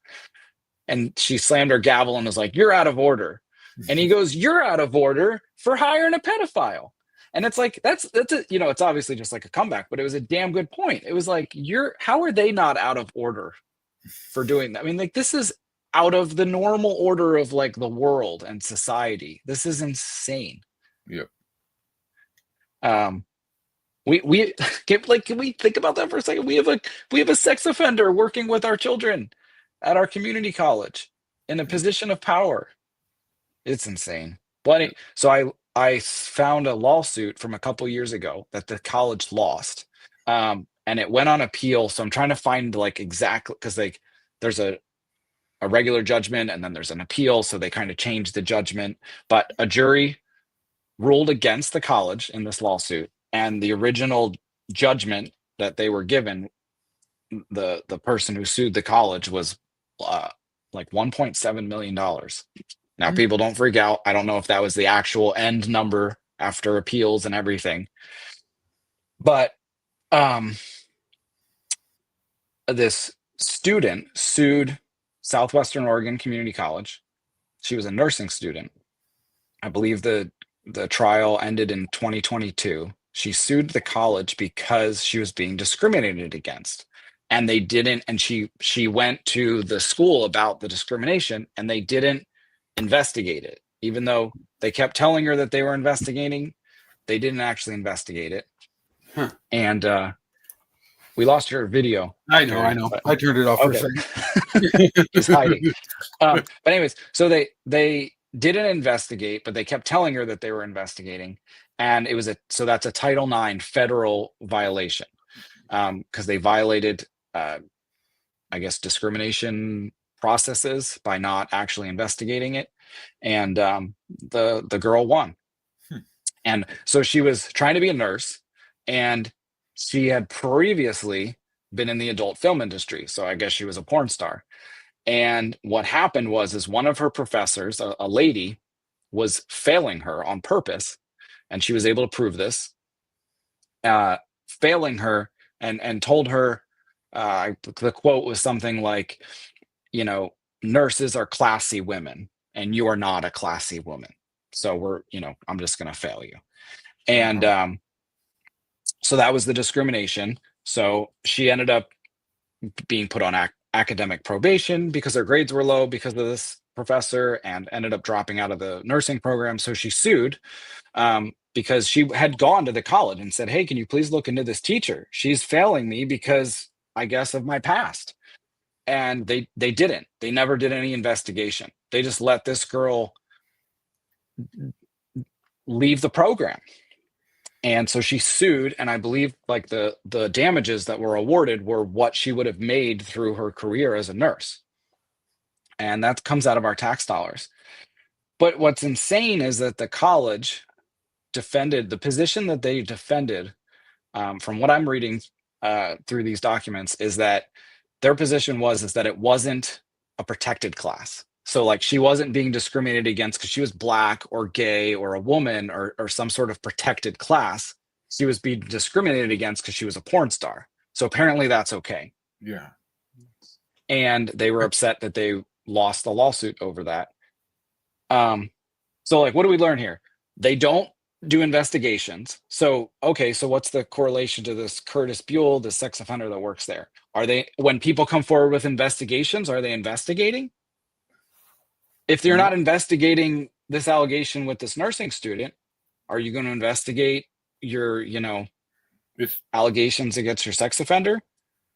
Speaker 1: And she slammed her gavel and was like, you're out of order. And he goes, you're out of order for hiring a pedophile. And it's like, that's it's obviously just like a comeback, but it was a damn good point. It was like, how are they not out of order for doing that? I mean, like this is out of the normal order of like the world and society. This is insane.
Speaker 2: Yep.
Speaker 1: We can we think about that for a second? We have a sex offender working with our children at our community college in a position of power. It's insane. But so I found a lawsuit from a couple years ago that the college lost. And it went on appeal. So I'm trying to find like exactly because like there's a a regular judgment and then there's an appeal. So they kind of changed the judgment. But a jury ruled against the college in this lawsuit. And the original judgment that they were given, the person who sued the college was like $1.7 million. Now, people don't freak out. I don't know if that was the actual end number after appeals and everything. But this student sued Southwestern Oregon Community College. She was a nursing student. I believe the trial ended in 2022. She sued the college because she was being discriminated against. And they didn't, and she went to the school about the discrimination and they didn't investigate it. Even though they kept telling her that they were investigating, they didn't actually investigate it.
Speaker 2: Huh.
Speaker 1: And we lost your video.
Speaker 2: I know. I turned it off for a second.
Speaker 1: He's hiding. But anyways, so they didn't investigate, but they kept telling her that they were investigating. And it was so that's a Title IX federal violation, because they violated, I guess, discrimination processes by not actually investigating it. And the girl won. And so she was trying to be a nurse, and she had previously been in the adult film industry. So I guess she was a porn star. And what happened was one of her professors, a lady, was failing her on purpose. And she was able to prove this, failing her and told her, the quote was something like, nurses are classy women and you are not a classy woman. So I'm just going to fail you. And so that was the discrimination. So she ended up being put on academic probation because her grades were low because of this professor, and ended up dropping out of the nursing program. So she sued because she had gone to the college and said, hey, can you please look into this teacher? She's failing me because, I guess, of my past. And they didn't. They never did any investigation. They just let this girl leave the program. And so she sued, and I believe like the damages that were awarded were what she would have made through her career as a nurse. And that comes out of our tax dollars. But what's insane is that the college defended the position that they defended, from what I'm reading through these documents, is that their position is that it wasn't a protected class. So like she wasn't being discriminated against because she was Black or gay or a woman or some sort of protected class. She was being discriminated against because she was a porn star. So apparently that's okay.
Speaker 2: Yeah.
Speaker 1: And they were upset that they lost the lawsuit over that. So like, what do we learn here? They don't do investigations. So, okay, so what's the correlation to this Curtis Buell, the sex offender that works there? When people come forward with investigations, are they investigating? If they're not investigating this allegation with this nursing student, are you going to investigate your, allegations against your sex offender?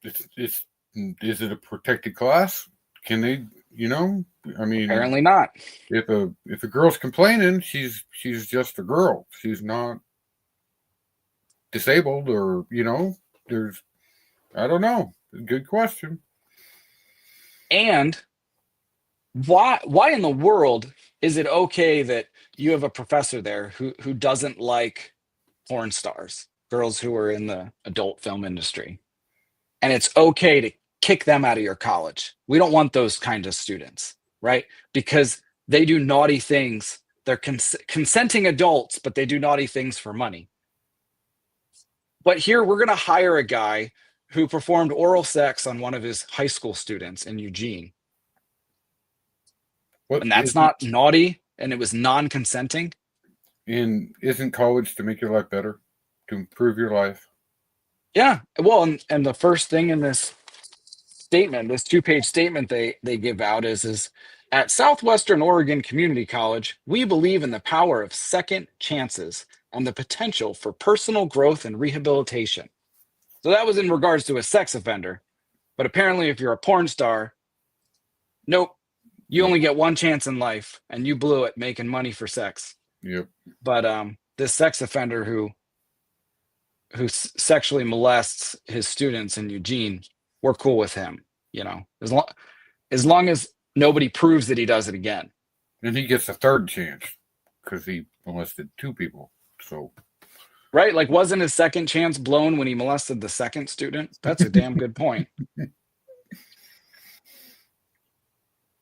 Speaker 2: Is it a protected class? Can they, I mean,
Speaker 1: apparently not.
Speaker 2: If a girl's complaining, she's just a girl. She's not disabled, or there's, I don't know. Good question.
Speaker 1: And why in the world is it okay that you have a professor there who doesn't like porn stars, girls who are in the adult film industry, and it's okay to kick them out of your college? We don't want those kind of students, right? Because they do naughty things. They're consenting adults, but they do naughty things for money. But here we're going to hire a guy who performed oral sex on one of his high school students in Eugene. And that's not naughty, and it was non-consenting.
Speaker 2: And isn't college to make your life better, to improve your life?
Speaker 1: Yeah. Well, and the first thing in this statement, this 2-page statement they give out is at Southwestern Oregon Community College, we believe in the power of second chances and the potential for personal growth and rehabilitation. So that was in regards to a sex offender. But apparently, if you're a porn star, nope. You only get one chance in life, and you blew it making money for sex.
Speaker 2: Yep.
Speaker 1: But this sex offender who sexually molests his students in Eugene, we're cool with him. As long as nobody proves that he does it again.
Speaker 2: And he gets a third chance because he molested 2 people. So,
Speaker 1: Right? Like, wasn't his second chance blown when he molested the second student? That's a damn good point.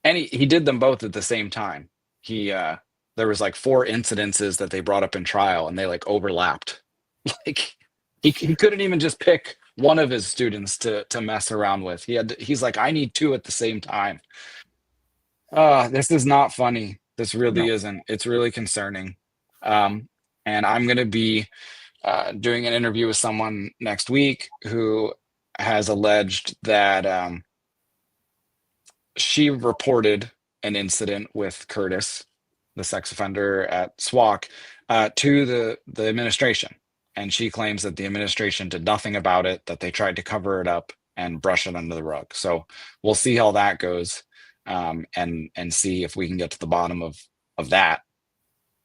Speaker 1: And he did them both at the same time. There was like 4 incidences that they brought up in trial, and they like overlapped. Like, he couldn't even just pick one of his students to mess around with. He's like, I need 2 at the same time. This is not funny. This really
Speaker 2: no.
Speaker 1: isn't. It's really concerning. And I'm going to be doing an interview with someone next week who has alleged that she reported an incident with Curtis, the sex offender at SWAC, to the administration. And she claims that the administration did nothing about it, that they tried to cover it up and brush it under the rug. So we'll see how that goes, and see if we can get to the bottom of that.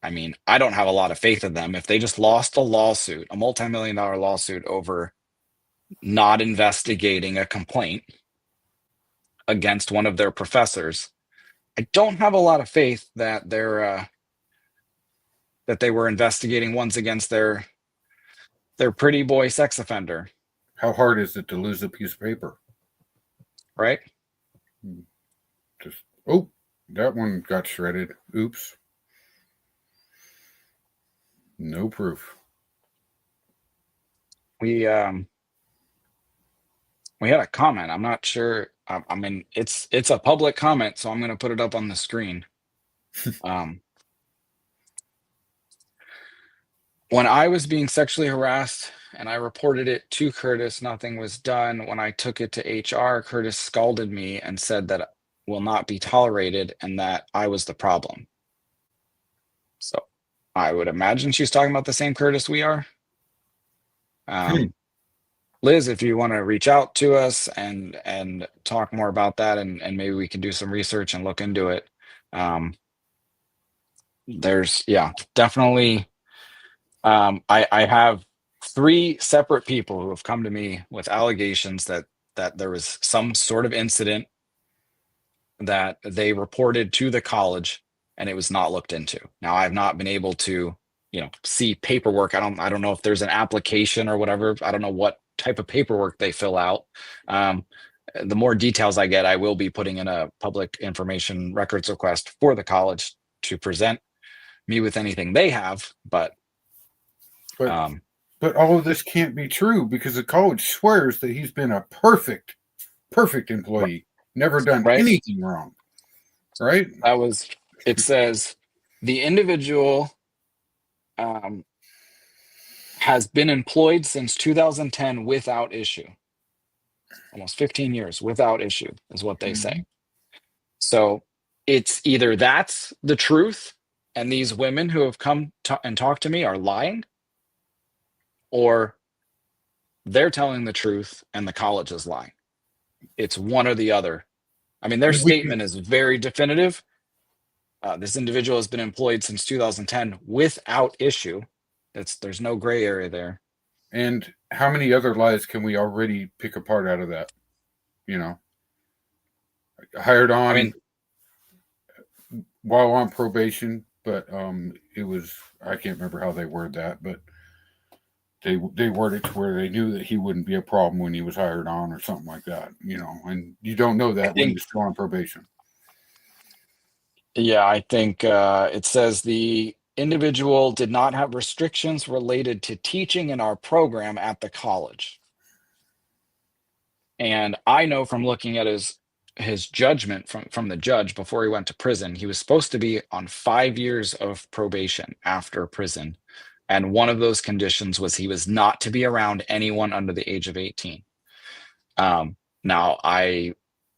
Speaker 1: I mean, I don't have a lot of faith in them. If they just lost a lawsuit, a multi-million-dollar lawsuit over not investigating a complaint against one of their professors, I don't have a lot of faith that that they were investigating ones against their pretty boy sex offender,
Speaker 2: How hard is it to lose a piece of paper?
Speaker 1: right?
Speaker 2: Just, oh, that one got shredded. Oops. No proof.
Speaker 1: We had a comment. I'm not sure. I mean, it's a public comment, so I'm going to put it up on the screen. When I was being sexually harassed and I reported it to Curtis, nothing was done. When I took it to HR, Curtis scalded me and said that will not be tolerated and that I was the problem. So I would imagine she's talking about the same Curtis we are. Liz, if you want to reach out to us and talk more about that, and maybe we can do some research and look into it. There's definitely. I have 3 separate people who have come to me with allegations that there was some sort of incident that they reported to the college and it was not looked into. Now, I've not been able to, see paperwork. I don't know if there's an application or whatever. I don't know what type of paperwork they fill out. The more details I get, I will be putting in a public information records request for the college to present me with anything they have. But
Speaker 2: But all of this can't be true because the college swears that he's been a perfect employee, never done
Speaker 1: right.
Speaker 2: anything wrong. Right?
Speaker 1: It says the individual has been employed since 2010 without issue. Almost 15 years without issue is what they say. So it's either that's the truth and these women who have come and talked to me are lying, or they're telling the truth and the college is lying. It's one or the other. I mean, their statement is very definitive. This individual has been employed since 2010 without issue. There's no gray area there.
Speaker 2: And how many other lies can we already pick apart out of that? Hired on while on probation, but it was, I can't remember how they word that, but they worded it to where they knew that he wouldn't be a problem when he was hired on or something like that, and you don't know that when you're still on probation.
Speaker 1: Yeah, I think it says the individual did not have restrictions related to teaching in our program at the college. And I know from looking at his judgment from the judge before he went to prison, he was supposed to be on 5 years of probation after prison. And one of those conditions was he was not to be around anyone under the age of 18. Now, I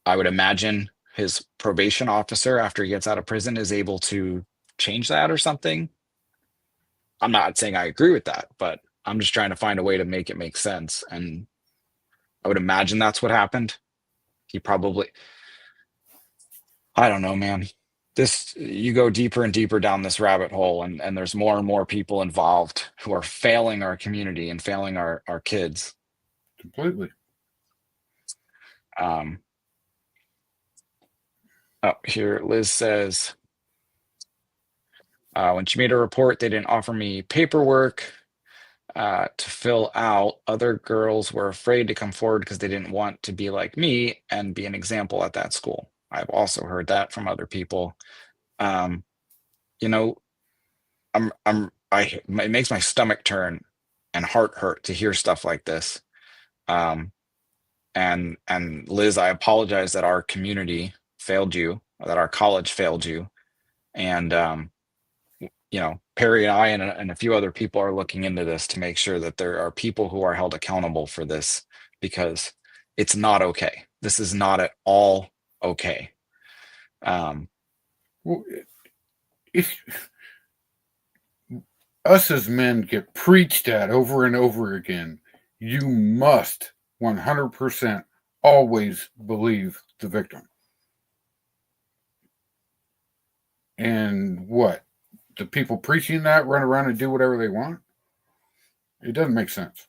Speaker 1: would imagine his probation officer, after he gets out of prison, is able to change that or something. I'm not saying I agree with that, but I'm just trying to find a way to make it make sense. And I would imagine that's what happened. He probably, I don't know, man. You go deeper and deeper down this rabbit hole, and there's more and more people involved who are failing our community and failing our kids.
Speaker 2: Completely.
Speaker 1: Oh, here Liz says, when she made a report, they didn't offer me paperwork to fill out. Other girls were afraid to come forward because they didn't want to be like me and be an example at that school. I've also heard that from other people. Um, you know, it makes my stomach turn and heart hurt to hear stuff like this. Um, and Liz, I apologize that our community failed you, that our college failed you, and Perry and I and a few other people are looking into this to make sure that there are people who are held accountable for this, because it's not okay. This is not at all okay.
Speaker 2: Well, if us as men get preached at over and over again, you must 100% always believe the victim. And what? The people preaching that run around and do whatever they want? It doesn't make sense.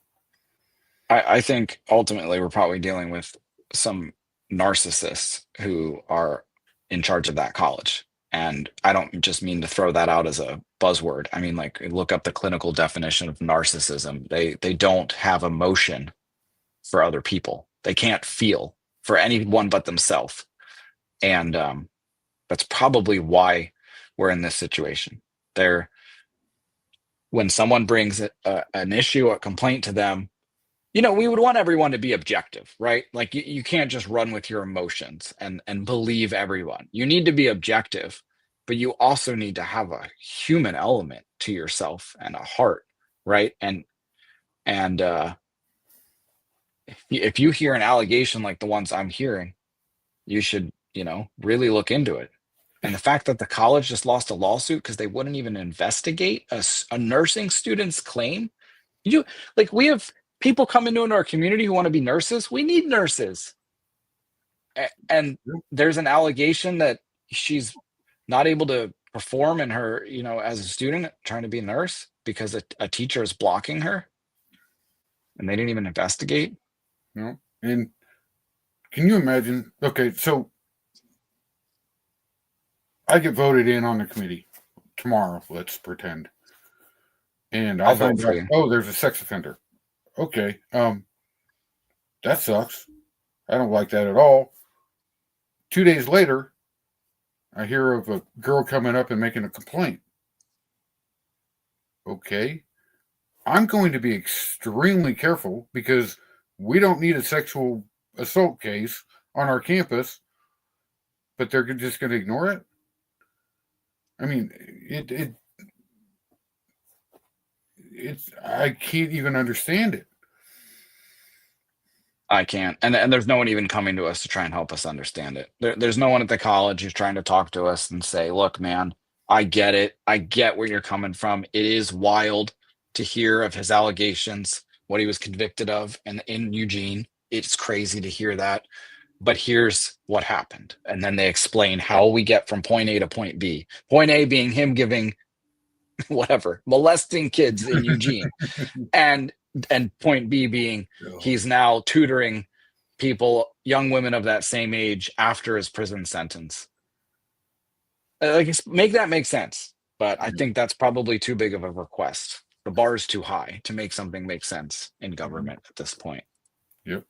Speaker 1: I think ultimately we're probably dealing with some narcissists who are in charge of that college. And I don't just mean to throw that out as a buzzword. I mean, like, look up the clinical definition of narcissism. They don't have emotion for other people. They can't feel for anyone but themselves. And that's probably why we're in this situation. They're When someone brings an issue, a complaint to them, we would want everyone to be objective, right? Like, you can't just run with your emotions and believe everyone. You need to be objective, but you also need to have a human element to yourself and a heart, right? And if you hear an allegation like the ones I'm hearing, you should, really look into it. And the fact that the college just lost a lawsuit because they wouldn't even investigate a nursing student's claim. You like We have people coming into our community who want to be nurses. We need nurses. And there's an allegation that she's not able to perform in her, as a student trying to be a nurse because a teacher is blocking her, and they didn't even investigate.
Speaker 2: And can you imagine? Okay, so I get voted in on the committee tomorrow, let's pretend. And I
Speaker 1: I'll vote
Speaker 2: find
Speaker 1: for
Speaker 2: out,
Speaker 1: you.
Speaker 2: oh, there's a sex offender. Okay, that sucks. I don't like that at all. 2 days later, I hear of a girl coming up and making a complaint. Okay, I'm going to be extremely careful because we don't need a sexual assault case on our campus, but they're just going to ignore it. I mean, it's I can't even understand it.
Speaker 1: I can't. And there's no one even coming to us to try and help us understand it. There's no one at the college who's trying to talk to us and say, look, man, I get it. I get where you're coming from. It is wild to hear of his allegations, what he was convicted of, and in Eugene. It's crazy to hear that. But here's what happened. And then they explain how we get from point A to point B. Point A being him giving whatever, molesting kids in Eugene. And point B being he's now tutoring people, young women of that same age, after his prison sentence. Make that make sense. But I think that's probably too big of a request. The bar is too high to make something make sense in government at this point.
Speaker 2: Yep.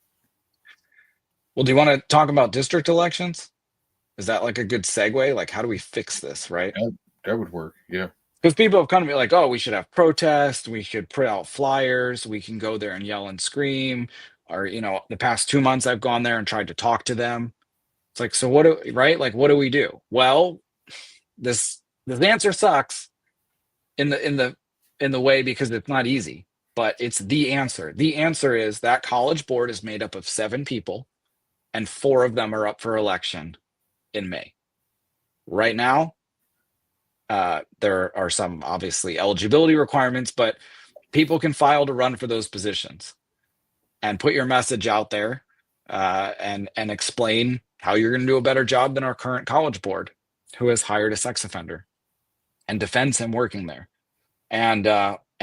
Speaker 1: Well, do you want to talk about district elections? Is that like a good segue? Like, how do we fix this, right?
Speaker 2: That would work. Yeah.
Speaker 1: Because people have come to me like, oh, we should have protests. We should put out flyers. We can go there and yell and scream. Or, the past 2 months I've gone there and tried to talk to them. It's like, so right? Like, what do we do? Well, this answer sucks in the way because it's not easy, but it's the answer. The answer is that college board is made up of 7 people, and 4 of them are up for election in May. Right now, there are some obviously eligibility requirements, but people can file to run for those positions and put your message out there, and explain how you're going to do a better job than our current college board, who has hired a sex offender and defends him working there, and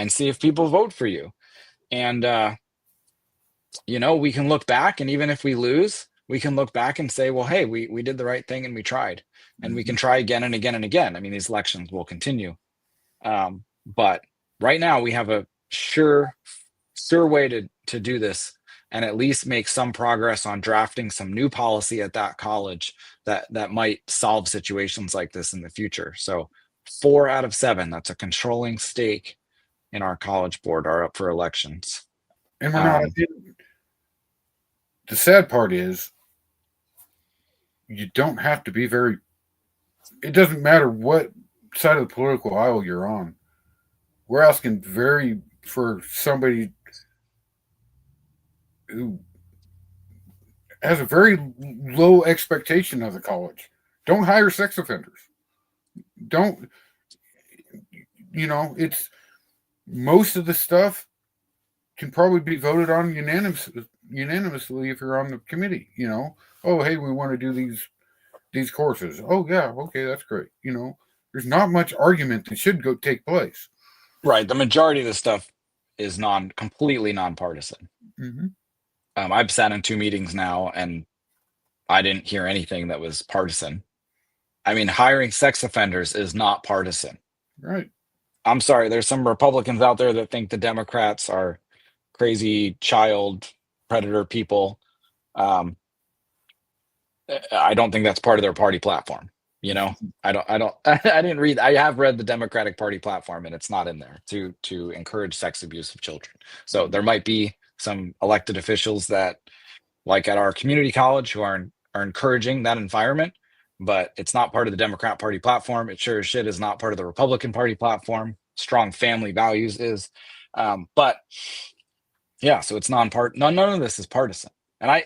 Speaker 1: see if people vote for you. And we can look back, and even if we lose, we can look back and say, well, hey, we did the right thing and we tried, and we
Speaker 2: Mm-hmm.
Speaker 1: can try again and again and again. I mean, these elections will continue. But right now we have a sure way to do this and at least make some progress on drafting some new policy at that college that might solve situations like this in the future. So 4 out of 7, that's a controlling stake in our college board, are up for elections.
Speaker 2: And we're not.
Speaker 1: Um,
Speaker 2: The sad part is, you don't have to be very. It doesn't matter what side of the political aisle you're on. We're asking for somebody who has a very low expectation of the college. Don't hire sex offenders. Don't, it's most of the stuff can probably be voted on unanimously if you're on the committee. Oh, hey, we want to do these courses. Oh yeah, okay, that's great. There's not much argument that should go take place.
Speaker 1: right. The majority of the stuff is completely nonpartisan.
Speaker 2: Mm-hmm.
Speaker 1: I've sat in 2 meetings now and I didn't hear anything that was partisan. I mean, hiring sex offenders is not partisan.
Speaker 2: Right.
Speaker 1: I'm sorry, there's some Republicans out there that think the Democrats are crazy child predator people. Um, I don't think that's part of their party platform. I didn't read, I have read the Democratic Party platform and it's not in there to encourage sex abuse of children. So there might be some elected officials that, like at our community college, who are encouraging that environment, but it's not part of the Democrat Party platform. It sure as shit is not part of the Republican Party platform. Strong family values is, but yeah, so it's none of this is partisan. And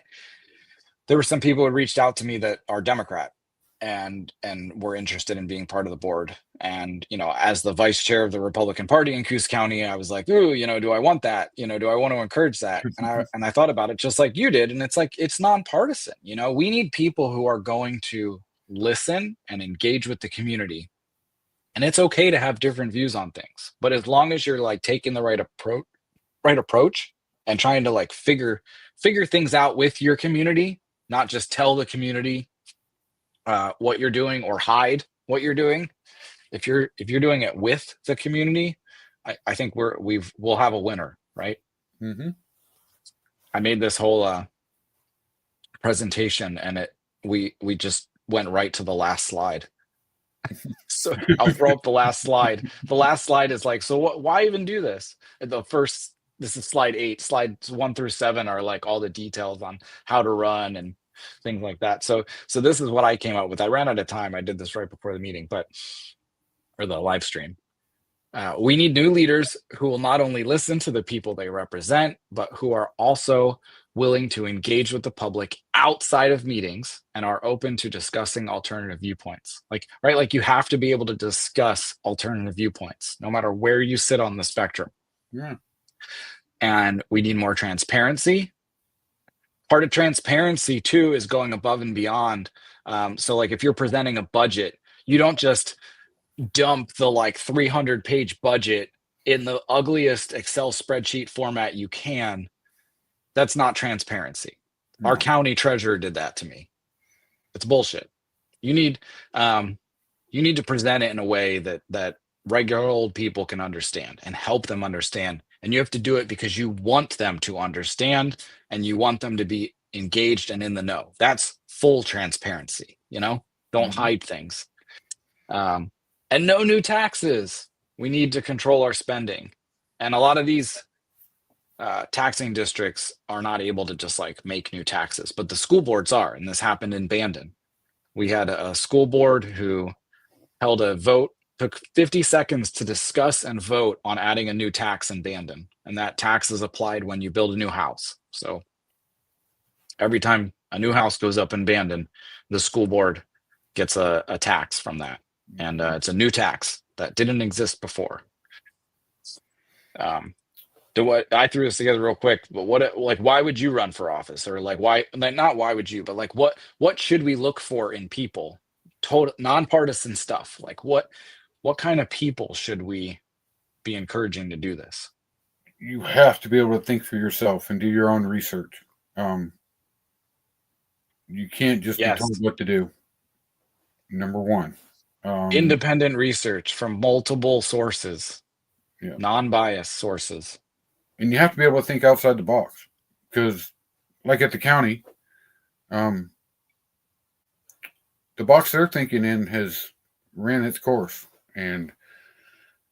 Speaker 1: there were some people who reached out to me that are Democrat and were interested in being part of the board. And as the vice chair of the Republican Party in Coos County, I was like, ooh, do I want that? Do I want to encourage that? And I thought about it just like you did, and it's like, it's nonpartisan. We need people who are going to listen and engage with the community. And it's okay to have different views on things, but as long as you're like taking the right approach and trying to like figure things out with your community, not just tell the community what you're doing or hide what you're doing. If you're doing it with the community, I think we'll have a winner, right?
Speaker 2: Mm-hmm.
Speaker 1: I made this whole presentation and we just went right to the last slide. So I'll throw up the last slide. The last slide is like, so why even do this? This is slide 8. Slides 1 through 7 are like all the details on how to run and things like that. So this is what I came up with. I ran out of time. I did this right before the meeting, or the live stream. We need new leaders who will not only listen to the people they represent, but who are also willing to engage with the public outside of meetings and are open to discussing alternative viewpoints. Like you have to be able to discuss alternative viewpoints, no matter where you sit on the spectrum.
Speaker 2: Yeah.
Speaker 1: And we need more transparency. Part of transparency too is going above and beyond. So like if you're presenting a budget, you don't just dump the like 300-page budget in the ugliest Excel spreadsheet format you can. That's not transparency.
Speaker 2: No.
Speaker 1: Our county treasurer did that to me. It's bullshit. You need to present it in a way that regular old people can understand and help them understand. And you have to do it because you want them to understand and you want them to be engaged and in the know. That's full transparency. Don't hide things. And no new taxes. We need to control our spending. And a lot of these taxing districts are not able to just like make new taxes, but the school boards are. And this happened in Bandon. We had a school board who held a vote, took 50 seconds to discuss and vote on adding a new tax in Bandon. And that tax is applied when you build a new house. So every time a new house goes up in Bandon, the school board gets a tax from that. And it's a new tax that didn't exist before. I threw this together real quick, but why would you run for office? Or like, why, like, not why would you, but like, what should we look for in people? Total nonpartisan stuff. Like what kind of people should we be encouraging to do this?
Speaker 2: You have to be able to think for yourself and do your own research. You can't just be
Speaker 1: Yes.
Speaker 2: told what to do. Number one. Um,
Speaker 1: Independent research from multiple sources,
Speaker 2: yeah.
Speaker 1: non-biased sources.
Speaker 2: And you have to be able to think outside the box. Because, like at the county, um, the box they're thinking in has ran its course, and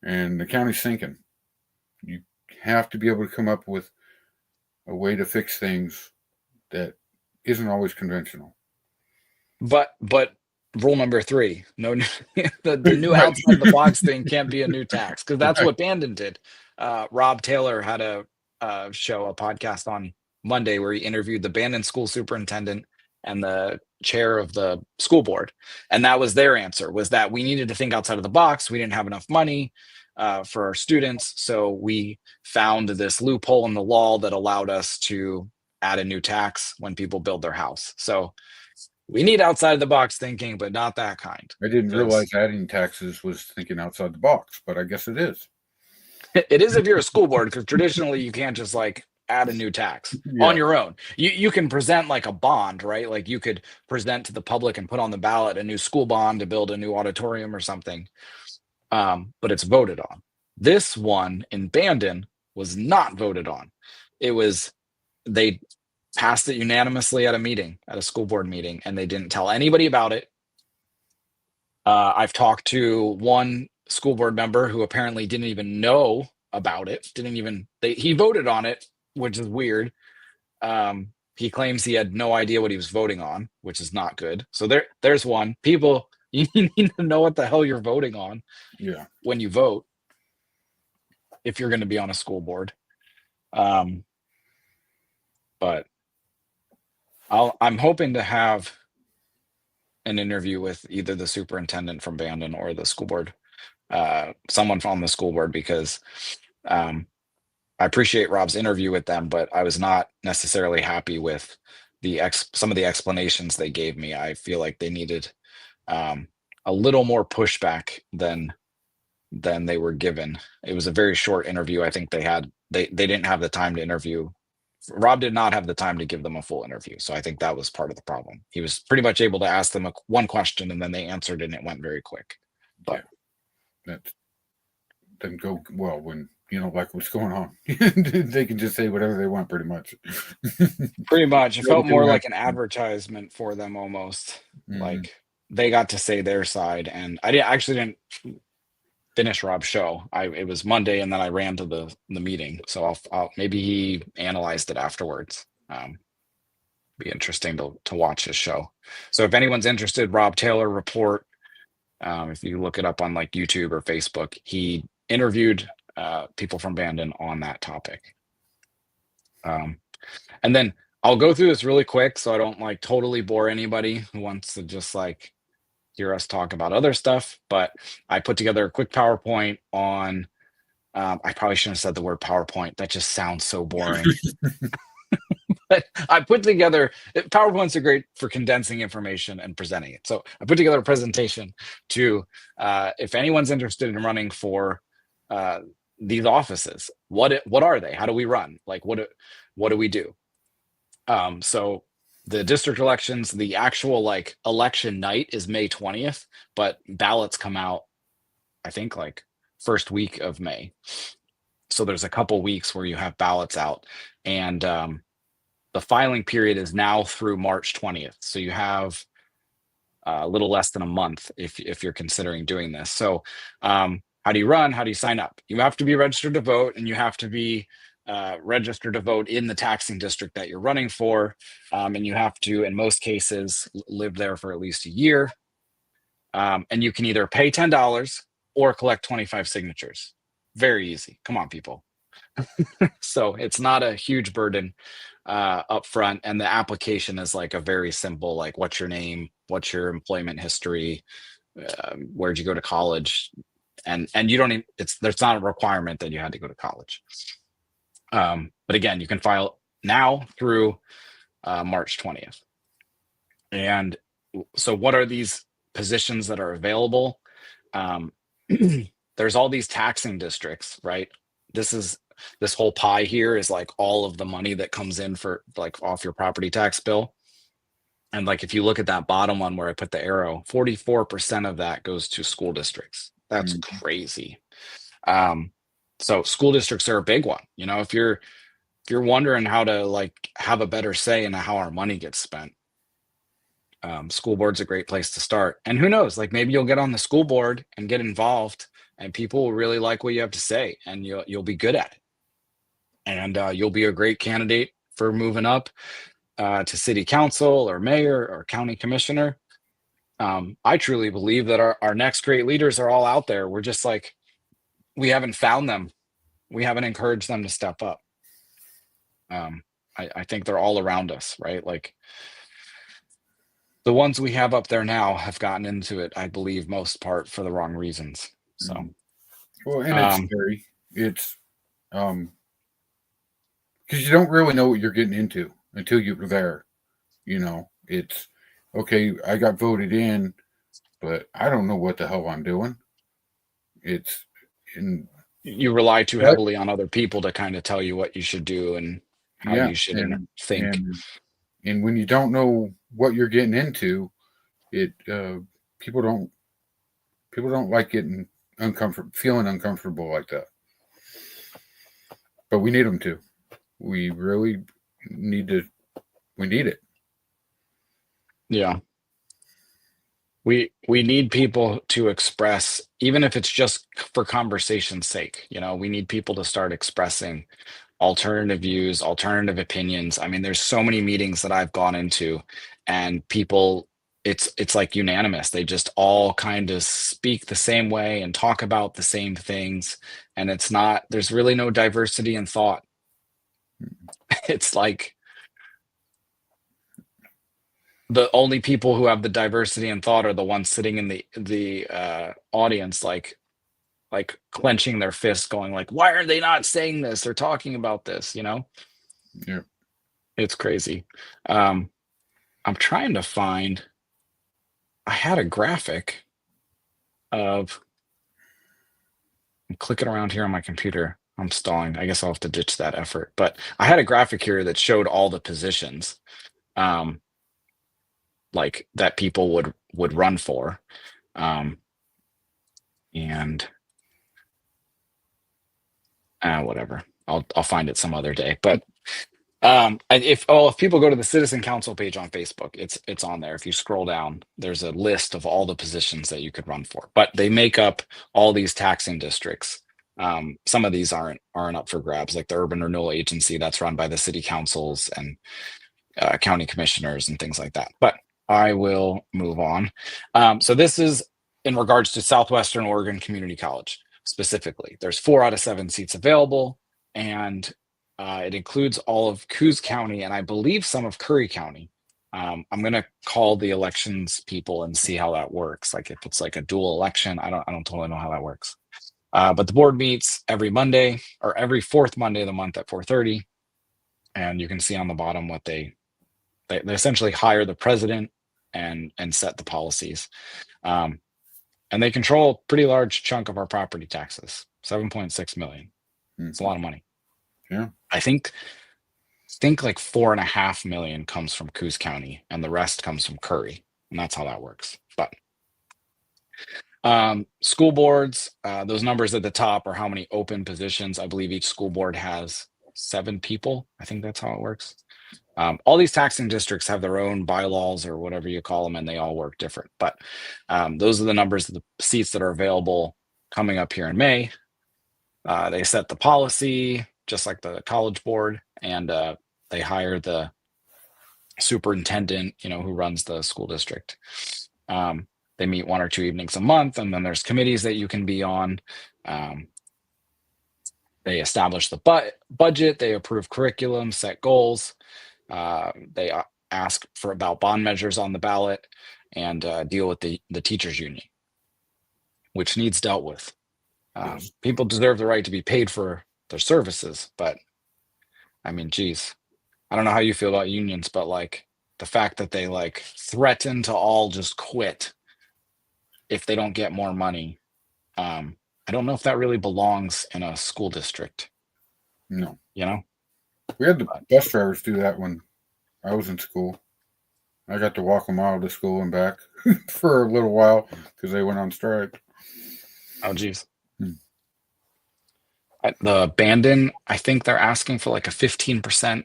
Speaker 2: the county's sinking. You have to be able to come up with a way to fix things that isn't always conventional.
Speaker 1: But rule number 3, no, the new
Speaker 2: Right.
Speaker 1: outside the box thing can't be a new tax, because that's
Speaker 2: Right.
Speaker 1: what Bandon did. Rob Taylor had a show, a podcast on Monday where he interviewed the Bandon school superintendent and the chair of the school board, and that was their answer, was that we needed to think outside of the box. We didn't have enough money for our students, so we found this loophole in the law that allowed us to add a new tax when people build their house. So we need outside the box thinking, but not that kind.
Speaker 2: I didn't realize
Speaker 1: Because
Speaker 2: adding taxes was thinking outside the box, but I guess it is.
Speaker 1: it is if you're a school board, because traditionally you can't just like add a new tax on
Speaker 2: Yeah.
Speaker 1: your own. You can present like a bond, right? Like you could present to the public and put on the ballot a new school bond to build a new auditorium or something. But it's voted on. This one in Bandon was not voted on. It was, they passed it unanimously at a meeting, at a school board meeting, and they didn't tell anybody about it. I've talked to one school board member who apparently didn't even know about it. He voted on it, which is weird. He claims he had no idea what he was voting on, which is not good. So there's one. People, you need to know what the hell you're voting on
Speaker 2: Yeah.
Speaker 1: when you vote, if you're going to be on a school board. But I'm hoping to have an interview with either the superintendent from Bandon or the school board, someone from the school board, because I appreciate Rob's interview with them, but I was not necessarily happy with some of the explanations they gave me. I feel like they needed a little more pushback than they were given. It was a very short interview. I think they didn't have the time to interview. Rob did not have the time to give them a full interview. So I think that was part of the problem. He was pretty much able to ask them one question and then they answered and it went very quick. But
Speaker 2: that doesn't go well when you know like what's going on. They can just say whatever they want, pretty much.
Speaker 1: pretty much, it felt
Speaker 2: They
Speaker 1: more
Speaker 2: don't
Speaker 1: like
Speaker 2: have
Speaker 1: an advertisement for them almost.
Speaker 2: Mhm.
Speaker 1: Like they got to say their side, and I actually didn't finish Rob's show. It was Monday, and then I ran to the meeting. So I'll maybe he analyzed it afterwards. Be interesting to watch his show. So if anyone's interested, Rob Taylor report. If you look it up on like YouTube or Facebook, he interviewed people from Bandon on that topic. And then I'll go through this really quick so I don't like totally bore anybody who wants to just like hear us talk about other stuff. But I put together a quick PowerPoint on, I probably shouldn't have said the word PowerPoint. That just sounds so boring. But I put together, PowerPoints are great for condensing information and presenting it. So I put together a presentation to, if anyone's interested in running for these offices, what are they? How do we run? Like, what do we do? So the district elections, the actual like election night is May 20th, but ballots come out, I think like first week of May. So there's a couple weeks where you have ballots out, and the filing period is now through March 20th. So you have a little less than a month if you're considering doing this. So how do you run? How do you sign up? You have to be registered to vote, and you have to be registered to vote in the taxing district that you're running for. And you have to, in most cases, live there for at least a year. And you can either pay $10 or collect 25 signatures. Very easy. Come on, people. So it's not a huge burden up front, and the application is like a very simple, like what's your name, what's your employment history, where'd you go to college, and you don't even, there's not a requirement that you had to go to college. But again, you can file now through March 20th. And so what are these positions that are available? There's all these taxing districts, right? This whole pie here is like all of the money that comes in for like off your property tax bill. And like if you look at that bottom one where I put the arrow, 44% of that goes to school districts. That's
Speaker 2: Mm.
Speaker 1: crazy. So school districts are a big one. You know, if you're wondering how to like have a better say in how our money gets spent, school board's a great place to start. And who knows, like maybe you'll get on the school board and get involved, and people will really like what you have to say, and you'll be good at it, and you'll be a great candidate for moving up to city council or mayor or county commissioner. I truly believe that our next great leaders are all out there. We're just like, we haven't found them. We haven't encouraged them to step up. I think they're all around us, right? Like the ones we have up there now have gotten into it, I believe, most part for the wrong reasons. So,
Speaker 2: Well, and it's
Speaker 1: um,
Speaker 2: scary. It's because you don't really know what you're getting into until you're there. You know, it's okay. I got voted in, but I don't know what the hell I'm doing. It's in
Speaker 1: you rely too
Speaker 2: that,
Speaker 1: heavily on other people to kind of tell you what you should do and how
Speaker 2: yeah,
Speaker 1: you should think.
Speaker 2: and and when you don't know what you're getting into, it people don't like getting uncomfortable, feeling uncomfortable like that. But we need them to. We really need to. We need it.
Speaker 1: Yeah. We need people to express, even if it's just for conversation's sake. You know, we need people to start expressing alternative views, alternative opinions. I mean, there's so many meetings that I've gone into, and people, it's like unanimous. They just all kind of speak the same way and talk about the same things, and it's not, there's really no diversity in thought. It's like the only people who have the diversity in thought are the ones sitting in the audience, like clenching their fists, going like, why are they not saying this or talking about this, you know?
Speaker 2: Yeah.
Speaker 1: It's crazy. um I'm trying to find, I had a graphic of, I'm clicking around here on my computer, I'm stalling, I guess I'll have to ditch that effort, but I had a graphic here that showed all the positions, um like that people would run for, um and whatever. I'll find it some other day. But if people go to the Citizen Council page on Facebook, it's on there. If you scroll down, there's a list of all the positions that you could run for. But they make up all these taxing districts. Some of these aren't up for grabs, like the Urban Renewal Agency that's run by the city councils and county commissioners and things like that. But I will move on. So this is in regards to Southwestern Oregon Community College specifically. There's 4 out of 7 seats available, and it includes all of Coos County and I believe some of Curry County. I'm gonna call the elections people and see how that works. Like if it's like a dual election, I don't totally know how that works. But the board meets every Monday or every fourth Monday of the month at 4:30, and you can see on the bottom what they essentially hire the president and set the policies. Um, and they control a pretty large chunk of our property taxes, 7.6 million. It's a lot of money.
Speaker 2: Yeah.
Speaker 1: I think like 4.5 million comes from Coos County and the rest comes from Curry. And that's how that works. But school boards, those numbers at the top are how many open positions. I believe each school board has 7 people. I think that's how it works. All these taxing districts have their own bylaws or whatever you call them, and they all work different. But those are the numbers of the seats that are available coming up here in May. They set the policy just like the college board, and they hire the superintendent, who runs the school district. They meet 1 or 2 evenings a month, and then there's committees that you can be on. They establish the budget, they approve curriculum, set goals. They ask for about bond measures on the ballot, and deal with the teachers union, which needs dealt with.
Speaker 2: Yes.
Speaker 1: People deserve the right to be paid for their services, but I mean, geez, I don't know how you feel about unions, but like the fact that they like threaten to all just quit if they don't get more money. I don't know if that really belongs in a school district.
Speaker 2: No.
Speaker 1: You know,
Speaker 2: We had the bus drivers do that when I was in school. I got to walk a mile to school and back for a little while because they went on strike.
Speaker 1: Oh, geez.
Speaker 2: Hmm.
Speaker 1: The Bandon, I think they're asking for like a 15%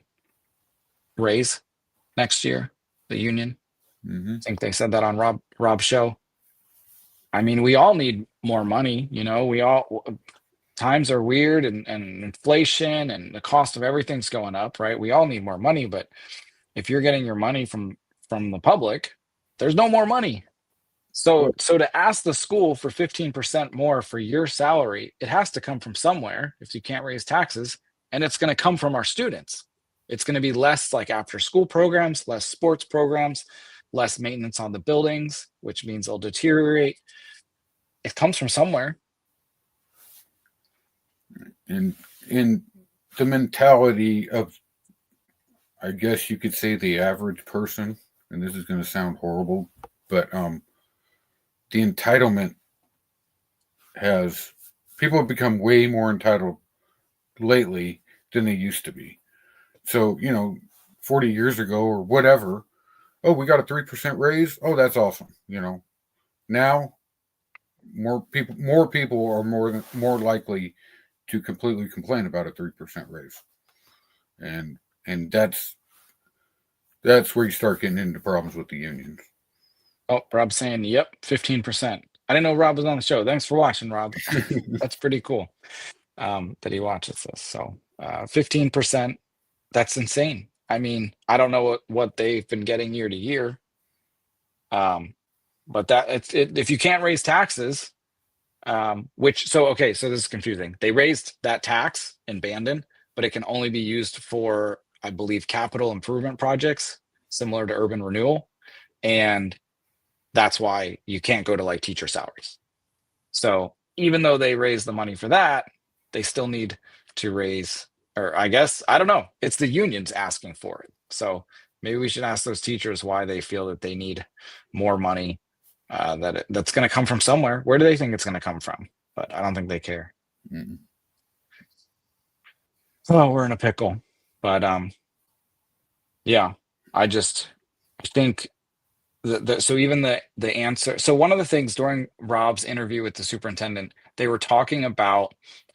Speaker 1: raise next year, the union.
Speaker 2: Mm-hmm.
Speaker 1: I think they said that on Rob's show. I mean, we all need more money, you know. We all times are weird, and inflation and the cost of everything's going up, right? We all need more money, but if you're getting your money from the public, there's no more money. So
Speaker 2: Well,
Speaker 1: to ask the school for 15% more for your salary, it has to come from somewhere if you can't raise taxes, and it's going to come from our students. It's going to be less like after school programs, less sports programs, less maintenance on the buildings, which means they'll deteriorate. It comes from somewhere.
Speaker 2: in the mentality of, I guess you could say, the average person, and this is going to sound horrible, but the entitlement has people have become way more entitled lately than they used to be. So, 40 years ago or whatever, oh, we got a 3% raise. Oh, that's awesome. Now more people are more likely to completely complain about a 3% raise. And that's where you start getting into problems with the unions.
Speaker 1: Oh, Rob's saying, yep, 15%. I didn't know Rob was on the show. Thanks for watching, Rob. That's pretty cool that he watches this. So 15%, that's insane. I mean, I don't know what they've been getting year to year. But if you can't raise taxes, okay, so this is confusing. They raised that tax in Bandon, but it can only be used for, I believe, capital improvement projects similar to urban renewal. And that's why you can't go to like teacher salaries. So even though they raise the money for that, they still need to raise, or I guess, I don't know, it's the unions asking for it. So maybe we should ask those teachers why they feel that they need more money, that's going to come from somewhere. Where do they think it's going to come from? But I don't think they care.
Speaker 2: Mm.
Speaker 1: Oh, we're in a pickle. But yeah, I think so even the answer. So one of the things during Rob's interview with the superintendent, they were talking about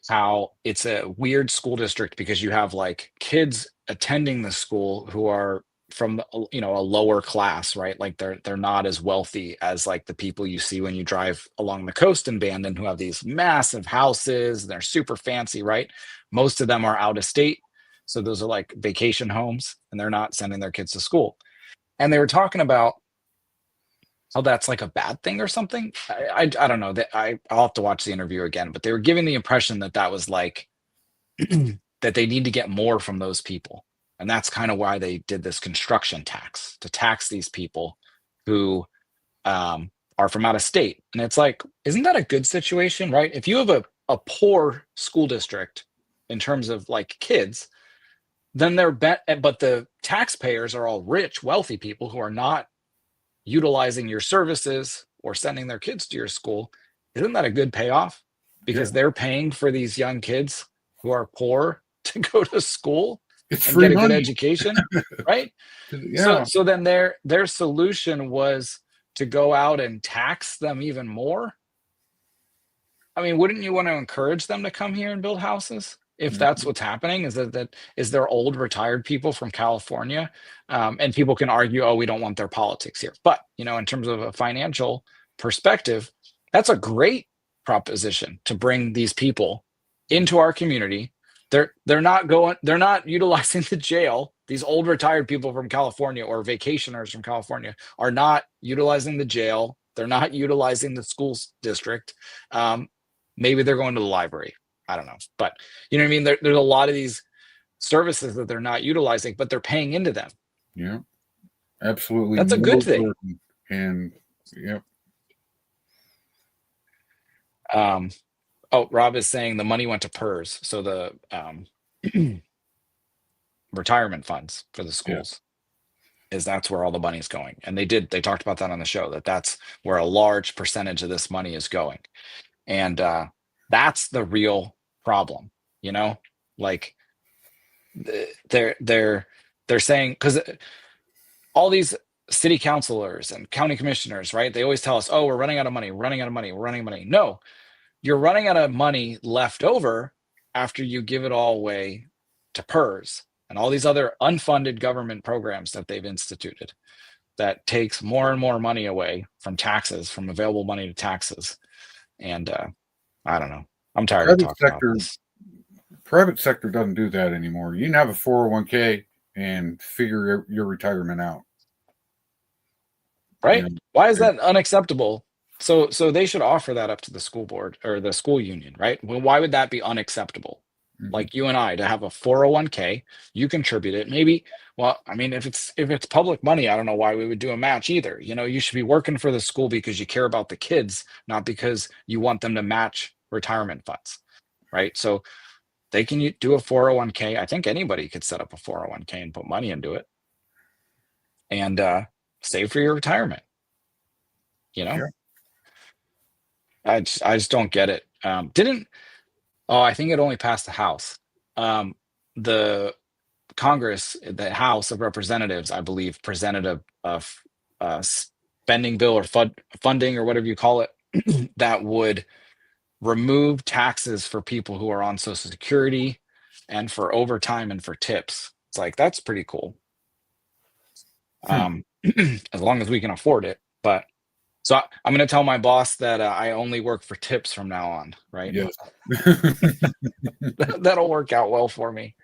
Speaker 1: how it's a weird school district because you have like kids attending the school who are from a lower class, right? Like they're not as wealthy as like the people you see when you drive along the coast in Bandon, who have these massive houses. They're super fancy, right? Most of them are out of state, so those are like vacation homes, and they're not sending their kids to school. And they were talking about how that's like a bad thing or something. I don't know that I'll have to watch the interview again, but they were giving the impression that that was like that they need to get more from those people. And that's kind of why they did this construction tax, to tax these people who are from out of state. And it's like, isn't that a good situation, right? If you have a poor school district in terms of like kids, then but the taxpayers are all rich, wealthy people who are not utilizing your services or sending their kids to your school. Isn't that a good payoff?
Speaker 2: Yeah,
Speaker 1: Because they're paying for these young kids who are poor to go to school
Speaker 2: it's
Speaker 1: and
Speaker 2: free
Speaker 1: get a good
Speaker 2: money.
Speaker 1: education, right? So
Speaker 2: Yeah,
Speaker 1: so then their solution was to go out and tax them even more. I mean, wouldn't you want to encourage them to come here and build houses? If that's
Speaker 2: Mhm.
Speaker 1: what's happening, is there old retired people from California, and people can argue, oh, we don't want their politics here. But in terms of a financial perspective, that's a great proposition to bring these people into our community. They're not utilizing the jail. These old retired people from California or vacationers from California are not utilizing the jail. They're not utilizing the schools district. Maybe they're going to the library. I don't know. But you know what I mean? There's a lot of these services that they're not utilizing, but they're paying into them.
Speaker 2: Yeah, absolutely
Speaker 1: That's a good
Speaker 2: more
Speaker 1: thing.
Speaker 2: burden. And yeah,
Speaker 1: Um, oh, Rob is saying the money went to PERS. So the retirement funds for the
Speaker 2: yeah,
Speaker 1: schools that's where all the money is going. And they talked about that on the show, that's where a large percentage of this money is going. And that's the real problem, like they're saying, because all these city councilors and county commissioners, right? They always tell us, oh, we're running out of money, we're running out of money, we're running out of money. No, you're running out of money left over after you give it all away to PERS and all these other unfunded government programs that they've instituted that takes more and more money away from taxes, from available money to taxes. And I don't know. I'm tired of
Speaker 2: Private
Speaker 1: talking about
Speaker 2: sector,
Speaker 1: this.
Speaker 2: private sector doesn't do that anymore. You can have a 401k and figure your retirement out. You
Speaker 1: Right?
Speaker 2: know,
Speaker 1: Why is that unacceptable? So they should offer that up to the school board or the school union, right? Well, why would that be unacceptable?
Speaker 2: mhm.
Speaker 1: Like you and I to have a 401k, you contribute it. Maybe, well, I mean, if it's public money, I don't know why we would do a match either. You should be working for the school because you care about the kids, not because you want them to match retirement funds, right? So they can do a 401k. I think anybody could set up a 401k and put money into it and save for your retirement. You know,
Speaker 2: Yeah.
Speaker 1: I just don't get it. Didn't I think it only passed the House. The Congress, the House of Representatives, I believe, presented a spending bill or funding or whatever you call it that would remove taxes for people who are on Social Security and for overtime and for tips. It's like that's pretty cool. Um, as long as we can afford it. But so I'm going to tell my boss that I only work for tips from now on, right?
Speaker 2: Yes.
Speaker 1: That'll work out well for me.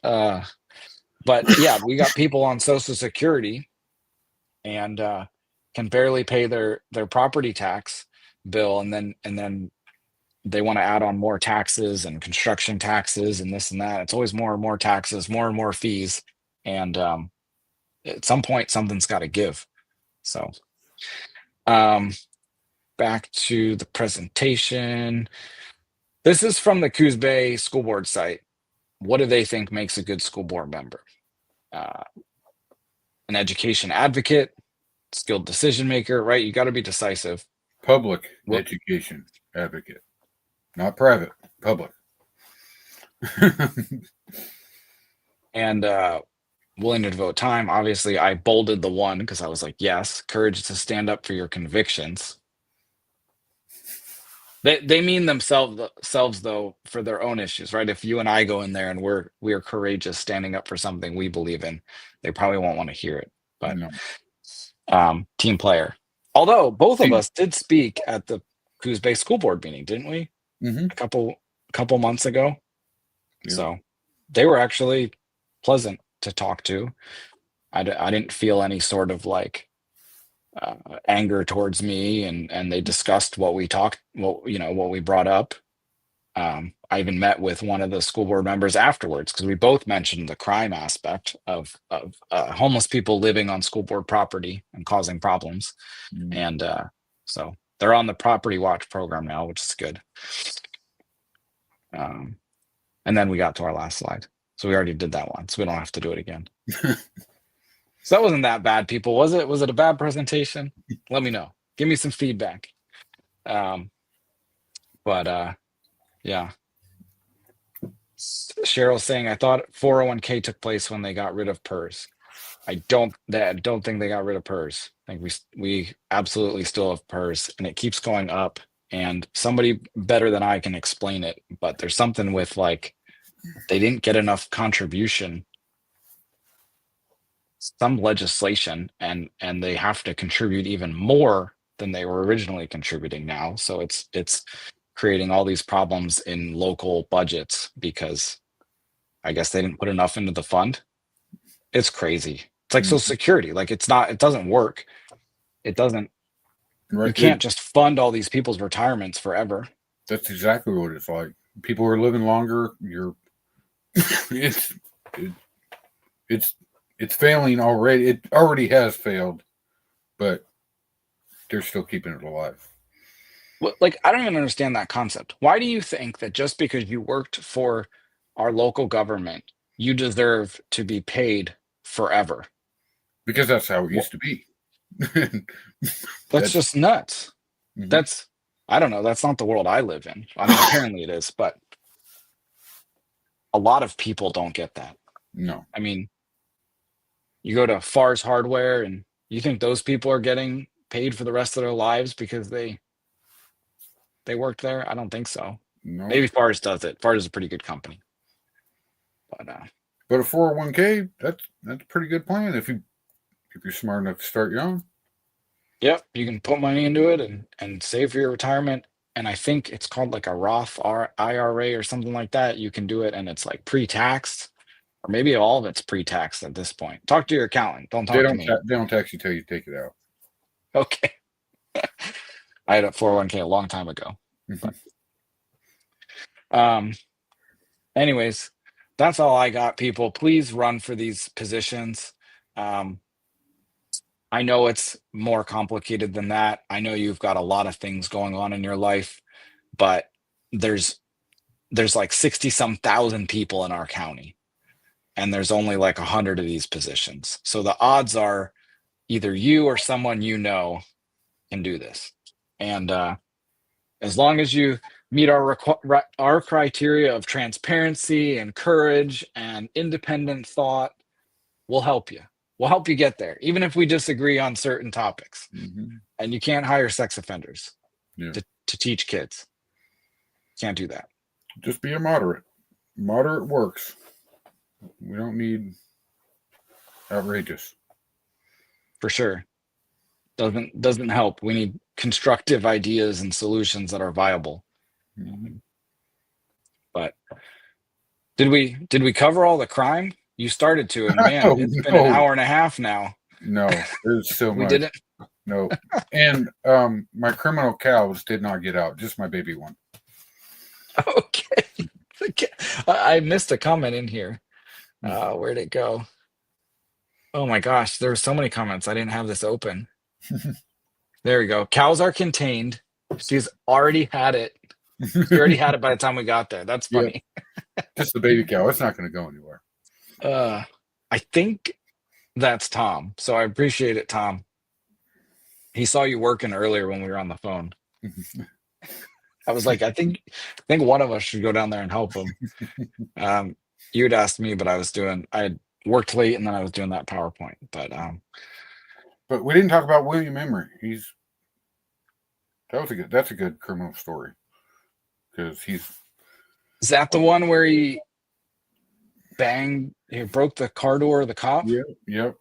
Speaker 1: But yeah, we got people on Social Security and can barely pay their property tax bill, and then they want to add on more taxes and construction taxes and this and that. It's always more and more taxes, more and more fees, and at some point something's got to give. So back to the presentation. This is from the Coos Bay School Board site. What do they think makes a good school board member? An education advocate, skilled decision maker, right? You got to be decisive.
Speaker 2: Public
Speaker 1: Well,
Speaker 2: education advocate, not private, public.
Speaker 1: and willing to devote time. Obviously, I bolded the one because I was like, yes, courage to stand up for your convictions. They mean themselves though for their own issues, right? If you and I go in there and we are courageous, standing up for something we believe in, they probably won't want to hear it. But
Speaker 2: No.
Speaker 1: Team player. Although both of
Speaker 2: Team.
Speaker 1: us did speak at the Coos Bay School Board meeting, didn't we?
Speaker 2: Mm-hmm.
Speaker 1: A couple months ago.
Speaker 2: Yeah.
Speaker 1: So they were actually pleasant to talk to. I didn't feel any sort of like anger towards me, and they discussed what we brought up. I even met with one of the school board members afterwards because we both mentioned the crime aspect of homeless people living on school board property and causing problems.
Speaker 2: Mm-hmm.
Speaker 1: And so they're on the property watch program now, which is good. And then we got to our last slide. So we already did that one, so we don't have to do it again. So that wasn't that bad, people. Was it? Was it a bad presentation? Let me know. Give me some feedback. But yeah. Cheryl's saying, I thought 401k took place when they got rid of PERS. I don't think they got rid of PERS. I think we absolutely still have PERS, and it keeps going up. And somebody better than I can explain it, but there's something with like they didn't get enough contribution, some legislation, and they have to contribute even more than they were originally contributing now. So it's creating all these problems in local budgets because I guess they didn't put enough into the fund. It's crazy. It's like Social Security. Like it doesn't work. It doesn't.
Speaker 2: Right.
Speaker 1: You can't just fund all these people's retirements forever.
Speaker 2: That's exactly what it's like. People are living longer. It's failing already. It already has failed, but they're still keeping it alive.
Speaker 1: Well, like I don't even understand that concept. Why do you think that just because you worked for our local government, you deserve to be paid forever?
Speaker 2: Because that's how it used to be.
Speaker 1: That's just nuts.
Speaker 2: Mm-hmm.
Speaker 1: I don't know. That's not the world I live in. I mean, apparently it is, but a lot of people don't get that.
Speaker 2: No.
Speaker 1: I mean, you go to Far's Hardware and You think those people are getting paid for the rest of their lives because they worked there? I don't think so.
Speaker 2: No.
Speaker 1: Maybe Fars does it. Fars is a pretty good company. But
Speaker 2: But a 401k, that's a pretty good plan if you're smart enough to start young.
Speaker 1: yep, you can put money into it and save for your retirement. And I think it's called like a Roth IRA or something like that. You can do it and it's like pre-taxed, or maybe all of it's pre-taxed at this point. Talk to your accountant. Don't
Speaker 2: They
Speaker 1: talk to
Speaker 2: don't
Speaker 1: me.
Speaker 2: they don't tax you till you take it out.
Speaker 1: Okay. I had a 401k a long time ago. But, anyways, that's all I got, people. Please run for these positions. I know it's more complicated than that. I know you've got a lot of things going on in your life, but there's like 60 some thousand people in our county, and there's only like 100 of these positions. So the odds are either you or someone you know can do this. And as long as you meet our criteria of transparency and courage and independent thought, we'll help you. We'll help you get there, even if we disagree on certain topics.
Speaker 2: Mm-hmm.
Speaker 1: And you can't hire sex offenders
Speaker 2: Yeah.
Speaker 1: to teach kids. Can't do that.
Speaker 2: Just be a moderate. Moderate works. We don't need outrageous.
Speaker 1: For sure. Doesn't help. We need constructive ideas and solutions that are viable.
Speaker 2: Mm-hmm.
Speaker 1: But did we cover all the crime? You started to, and man, it's been an hour and a half now.
Speaker 2: No, there's so
Speaker 1: We
Speaker 2: much.
Speaker 1: didn't.
Speaker 2: No. And my criminal cows did not get out, just my baby one.
Speaker 1: Okay. I missed a comment in here. Where'd it go? Oh my gosh, there were so many comments. I didn't have this open. There we go. Cows are contained. She's already had it. She already had it by the time we got there. That's funny.
Speaker 2: Yeah. Just the baby cow. It's not going to go anywhere.
Speaker 1: I think that's Tom. So I appreciate it, Tom. He saw you working earlier when we were on the phone. I was like, I think one of us should go down there and help him. You'd asked me, but I had worked late and then I was doing that PowerPoint.
Speaker 2: But we didn't talk about William Emery. That's a good criminal story. Because is
Speaker 1: that the one where he broke the car door of the cop?
Speaker 2: Yep.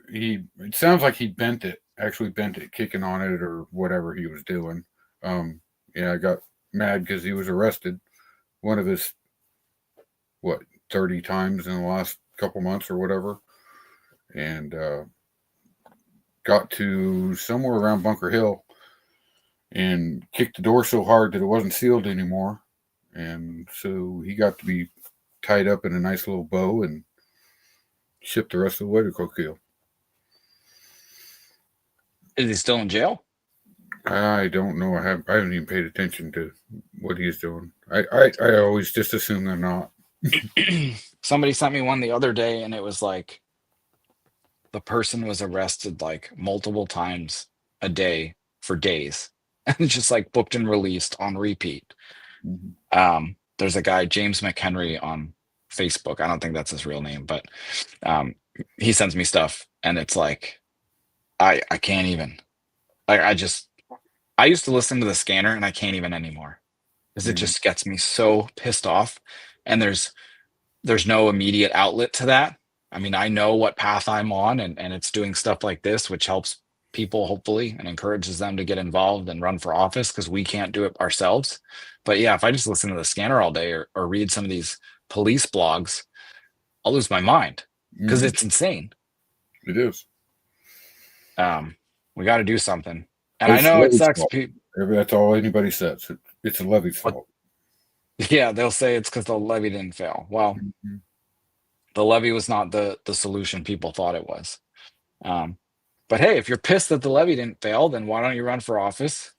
Speaker 2: It sounds like he actually bent it, kicking on it or whatever he was doing. I got mad because he was arrested. One of his, 30 times in the last couple months or whatever. And got to somewhere around Bunker Hill and kicked the door so hard that it wasn't sealed anymore. And so he got to be tied up in a nice little bow and shipped the rest of the way to Coquille.
Speaker 1: Is he still in jail?
Speaker 2: I don't know. I haven't even paid attention to what he's doing. I always just assume they're not.
Speaker 1: Somebody sent me one the other day, and it was like the person was arrested like multiple times a day for days, and just like booked and released on repeat. Mm-hmm. There's a guy, James McHenry, on Facebook. I don't think that's his real name, but he sends me stuff, and it's like I can't even. I used to listen to the Scanner, and I can't even anymore because it just gets me so pissed off. And there's no immediate outlet to that. I mean, I know what path I'm on, and it's doing stuff like this, which helps people hopefully and encourages them to get involved and run for office because we can't do it ourselves. But yeah, if I just listen to the Scanner all day or read some of these police blogs, I'll lose my mind because it's insane.
Speaker 2: It is.
Speaker 1: We got to do something. And I know it sucks.
Speaker 2: That's all anybody says. It's a levee's fault.
Speaker 1: Yeah, they'll say it's because the levee didn't fail. Well, the levee was not the solution people thought it was. But hey, if you're pissed that the levee didn't fail, then why don't you run for office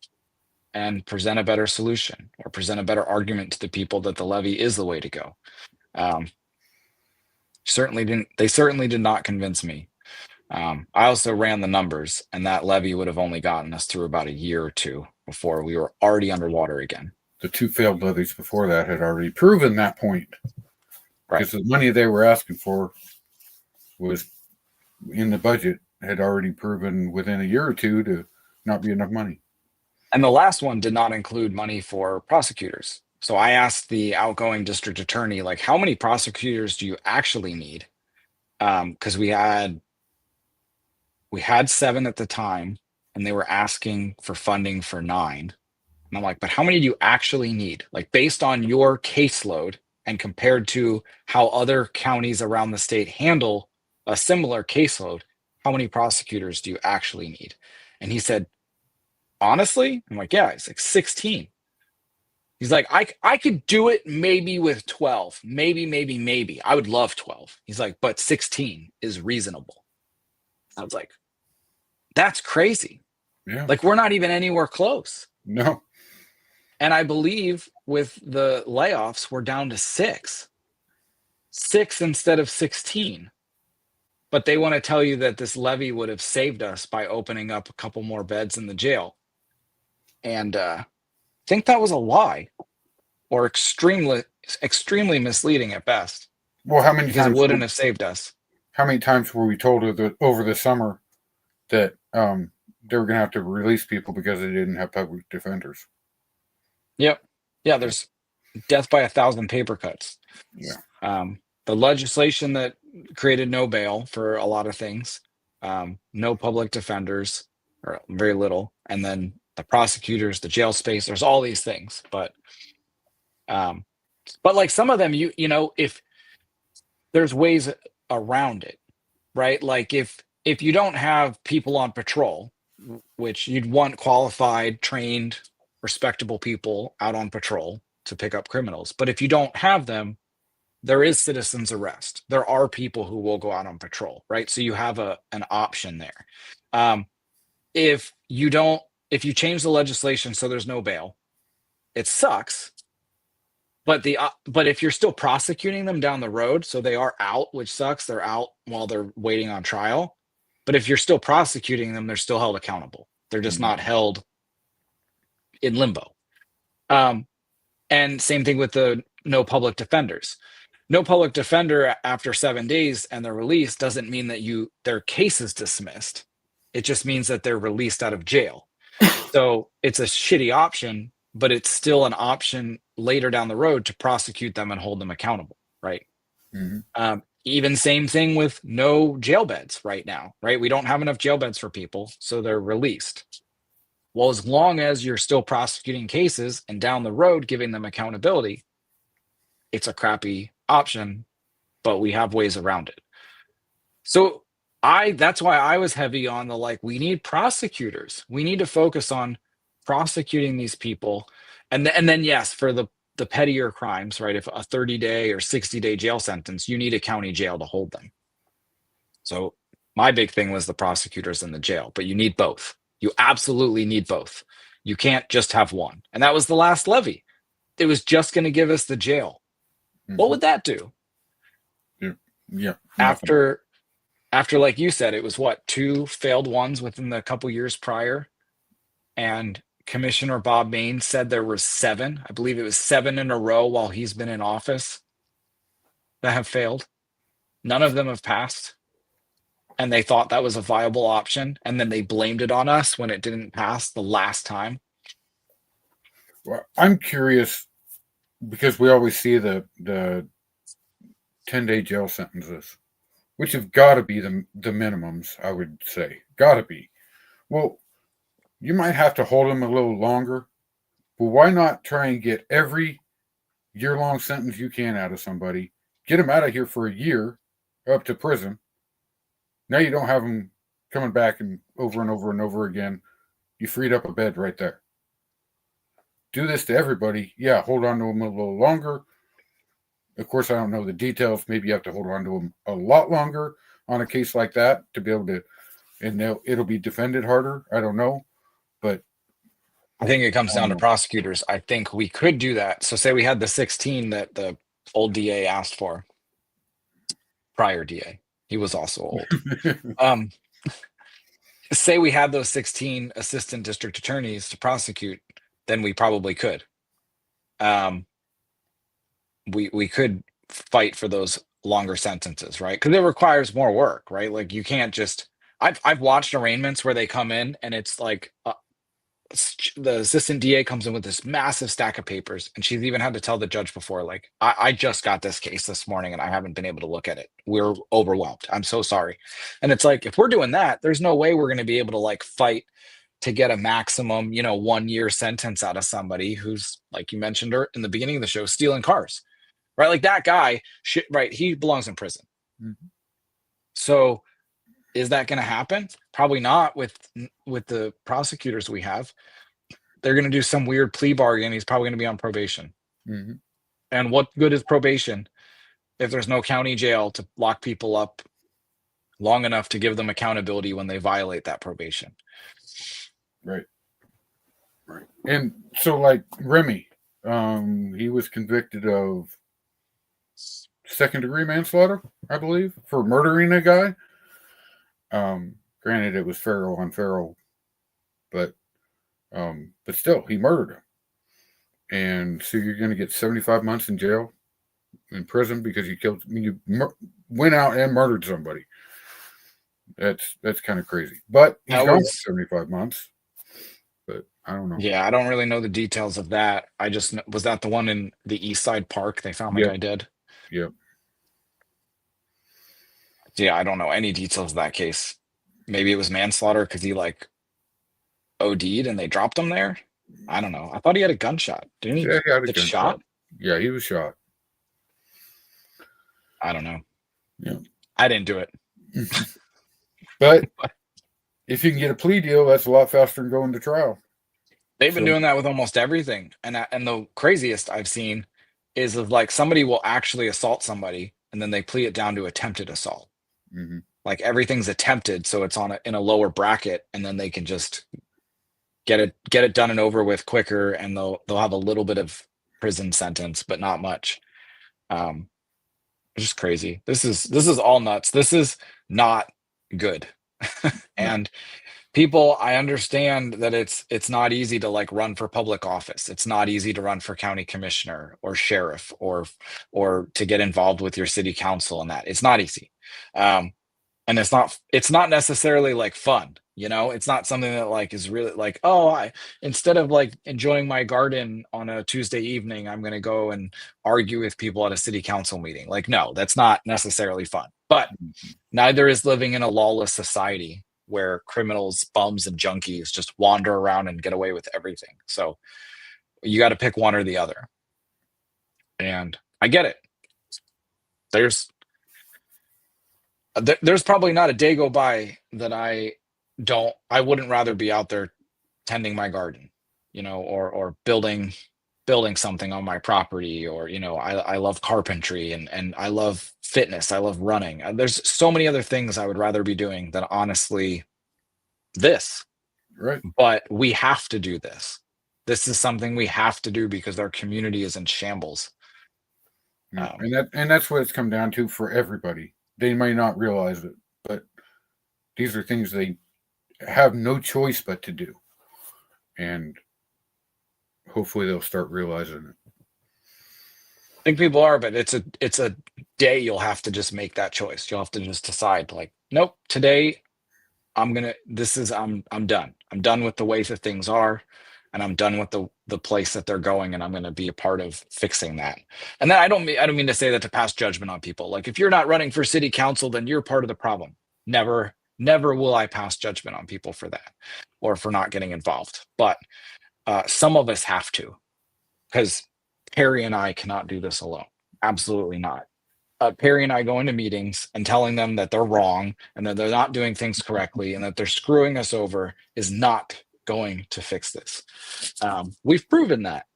Speaker 1: and present a better solution or present a better argument to the people that the levee is the way to go? They certainly did not convince me. I also ran the numbers, and that levee would have only gotten us through about a year or two before we were already underwater again.
Speaker 2: The two failed levees before that had already proven that point. Right. Because the money they were asking for was in the budget had already proven within a year or two to not be enough money.
Speaker 1: And the last one did not include money for prosecutors. So I asked the outgoing district attorney, like, how many prosecutors do you actually need? Because we had 7 at the time, and they were asking for funding for 9. And I'm like, but how many do you actually need? Like, based on your caseload and compared to how other counties around the state handle a similar caseload, how many prosecutors do you actually need? And he said, honestly, I'm like, yeah, it's like 16. He's like, I could do it maybe with 12, maybe. I would love 12. He's like, but 16 is reasonable. I was like, that's crazy.
Speaker 2: Yeah.
Speaker 1: Like, we're not even anywhere close.
Speaker 2: No.
Speaker 1: And I believe with the layoffs, we're down to 6 instead of 16. But they want to tell you that this levy would have saved us by opening up a couple more beds in the jail. And I think that was a lie, or extremely misleading at best,
Speaker 2: Well,
Speaker 1: because it wouldn't have saved us.
Speaker 2: how many times were we told over the summer that they were going to have to release people because they didn't have public defenders?
Speaker 1: Yep. Yeah, there's death by 1,000 paper cuts.
Speaker 2: Yeah.
Speaker 1: The legislation that created no bail for a lot of things, no public defenders, or very little, and then the prosecutors, the jail space. There's all these things, but like some of them, you know, if there's ways around it, right? Like if you don't have people on patrol, which you'd want qualified, trained, respectable people out on patrol to pick up criminals, but if you don't have them, there is citizens arrest. There are people who will go out on patrol, right? So you have an option there. If you change the legislation so there's no bail, it sucks. But if you're still prosecuting them down the road, so they are out, which sucks. They're out while they're waiting on trial. But if you're still prosecuting them, they're still held accountable. They're just not held in limbo. And same thing with the no public defenders. No public defender after 7 days and they're released doesn't mean that their case is dismissed. It just means that they're released out of jail. So it's a shitty option, but it's still an option later down the road to prosecute them and hold them accountable, right?
Speaker 2: Mm-hmm.
Speaker 1: Even same thing with no jail beds right now, right? We don't have enough jail beds for people, so they're released. Well, as long as you're still prosecuting cases and down the road giving them accountability, it's a crappy option, but we have ways around it. So that's why I was heavy on we need prosecutors. We need to focus on prosecuting these people. And then yes, for the pettier crimes, right? If a 30-day or 60-day jail sentence, you need a county jail to hold them. So my big thing was the prosecutors in the jail, but you need both. You absolutely need both. You can't just have one. And that was the last levy. It was just going to give us the jail. Mm-hmm. What would that do?
Speaker 2: Yeah.
Speaker 1: After, like you said, it was 2 failed ones within the couple years prior. And Commissioner Bob Main said there were 7. I believe it was 7 in a row while he's been in office that have failed. None of them have passed. And they thought that was a viable option. And then they blamed it on us when it didn't pass the last time.
Speaker 2: Well, I'm curious because we always see the 10-day jail sentences, which have got to be the minimums, I would say. Got to be. Well, you might have to hold them a little longer, but why not try and get every year-long sentence you can out of somebody, get them out of here for a year, up to prison. Now you don't have them coming back and over and over again. You freed up a bed right there. Do this to everybody. Yeah, hold on to them a little longer. Of course, I don't know the details. Maybe you have to hold on to them a lot longer on a case like that to be able to, and it'll be defended harder. I don't know, but
Speaker 1: I think it comes down to prosecutors. I think we could do that. So say we had the 16 that the old DA asked for. Prior DA. He was also old. Say we had those 16 assistant district attorneys to prosecute, then we probably could. We could fight for those longer sentences, right? Because it requires more work, right? Like you can't just I've watched arraignments where they come in and it's like the assistant DA comes in with this massive stack of papers, and she's even had to tell the judge before, like, I just got this case this morning and I haven't been able to look at it. We're overwhelmed. I'm so sorry. And it's like, if we're doing that, there's no way we're going to be able to like fight to get a maximum, 1 year sentence out of somebody who's, like you mentioned in the beginning of the show, stealing cars, right? Like that guy, right? He belongs in prison.
Speaker 2: Mhm.
Speaker 1: So is that going to happen? Probably not with the prosecutors we have. They're going to do some weird plea bargain. He's probably going to be on probation.
Speaker 2: Mhm.
Speaker 1: And what good is probation if there's no county jail to lock people up long enough to give them accountability when they violate that probation?
Speaker 2: Right. Right. And so, like Remy, he was convicted of second-degree manslaughter, I believe, for murdering a guy. Granted, it was Farrell on Farrell, but still, he murdered him. And so you're going to get 75 months in jail, in prison, because went out and murdered somebody. That's kind of crazy. But he's
Speaker 1: That
Speaker 2: gone for
Speaker 1: was
Speaker 2: 75 months. But I don't know.
Speaker 1: Yeah, I don't really know the details of that. I just was that the one in the East Side Park they found the
Speaker 2: Yep.
Speaker 1: guy dead.
Speaker 2: Yep.
Speaker 1: Yeah, I don't know any details of that case. Maybe it was manslaughter because he like OD'd and they dropped him there. I don't know. I thought he had a gunshot. Didn't he
Speaker 2: Yeah, he had a
Speaker 1: get
Speaker 2: gunshot.
Speaker 1: shot?
Speaker 2: Yeah, he was shot.
Speaker 1: I don't know.
Speaker 2: Yeah.
Speaker 1: I didn't do it.
Speaker 2: But if you can get a plea deal, that's a lot faster than going to trial.
Speaker 1: They've been
Speaker 2: So,
Speaker 1: doing that with almost everything. And the craziest I've seen is of like somebody will actually assault somebody and then they plea it down to attempted assault.
Speaker 2: mhm.
Speaker 1: Like everything's attempted, so it's in a lower bracket, and then they can just get it done and over with quicker, and they'll have a little bit of prison sentence, but not much. Um, it's just crazy. This is all nuts. This is not good.
Speaker 2: No.
Speaker 1: And people, I understand that it's not easy to like run for public office. It's not easy to run for county commissioner or sheriff or to get involved with your city council and that. It's not easy. And it's not necessarily like fun, it's not something that like is really like, oh, I instead of like enjoying my garden on a Tuesday evening, I'm going to go and argue with people at a city council meeting. Like, no, that's not necessarily fun. But neither is living in a lawless society where criminals, bums, and junkies just wander around and get away with everything. So you got to pick one or the other. And I get it. There's probably not a day go by that I wouldn't rather be out there tending my garden, or building something on my property, or I love carpentry and I love fitness, I love running. There's so many other things I would rather be doing than honestly this.
Speaker 2: Right.
Speaker 1: But we have to do this. This is something we have to do because our community is in shambles.
Speaker 2: Yeah. And that's what it's come down to for everybody. They may not realize it, but these are things they have no choice but to do. And hopefully they'll start realizing it.
Speaker 1: I think people are, but it's a day you'll have to just make that choice. You'll have to just decide, like, nope, today I'm done. I'm done with the way that things are, and I'm done with the place that they're going, and I'm gonna be a part of fixing that. And then I don't mean to say that to pass judgment on people. Like, if you're not running for city council, then you're part of the problem. Never will I pass judgment on people for that or for not getting involved. But some of us have to, because Perry and I cannot do this alone. Absolutely not. Perry and I go into meetings and telling them that they're wrong and that they're not doing things correctly and that they're screwing us over is not going to fix this. We've proven that.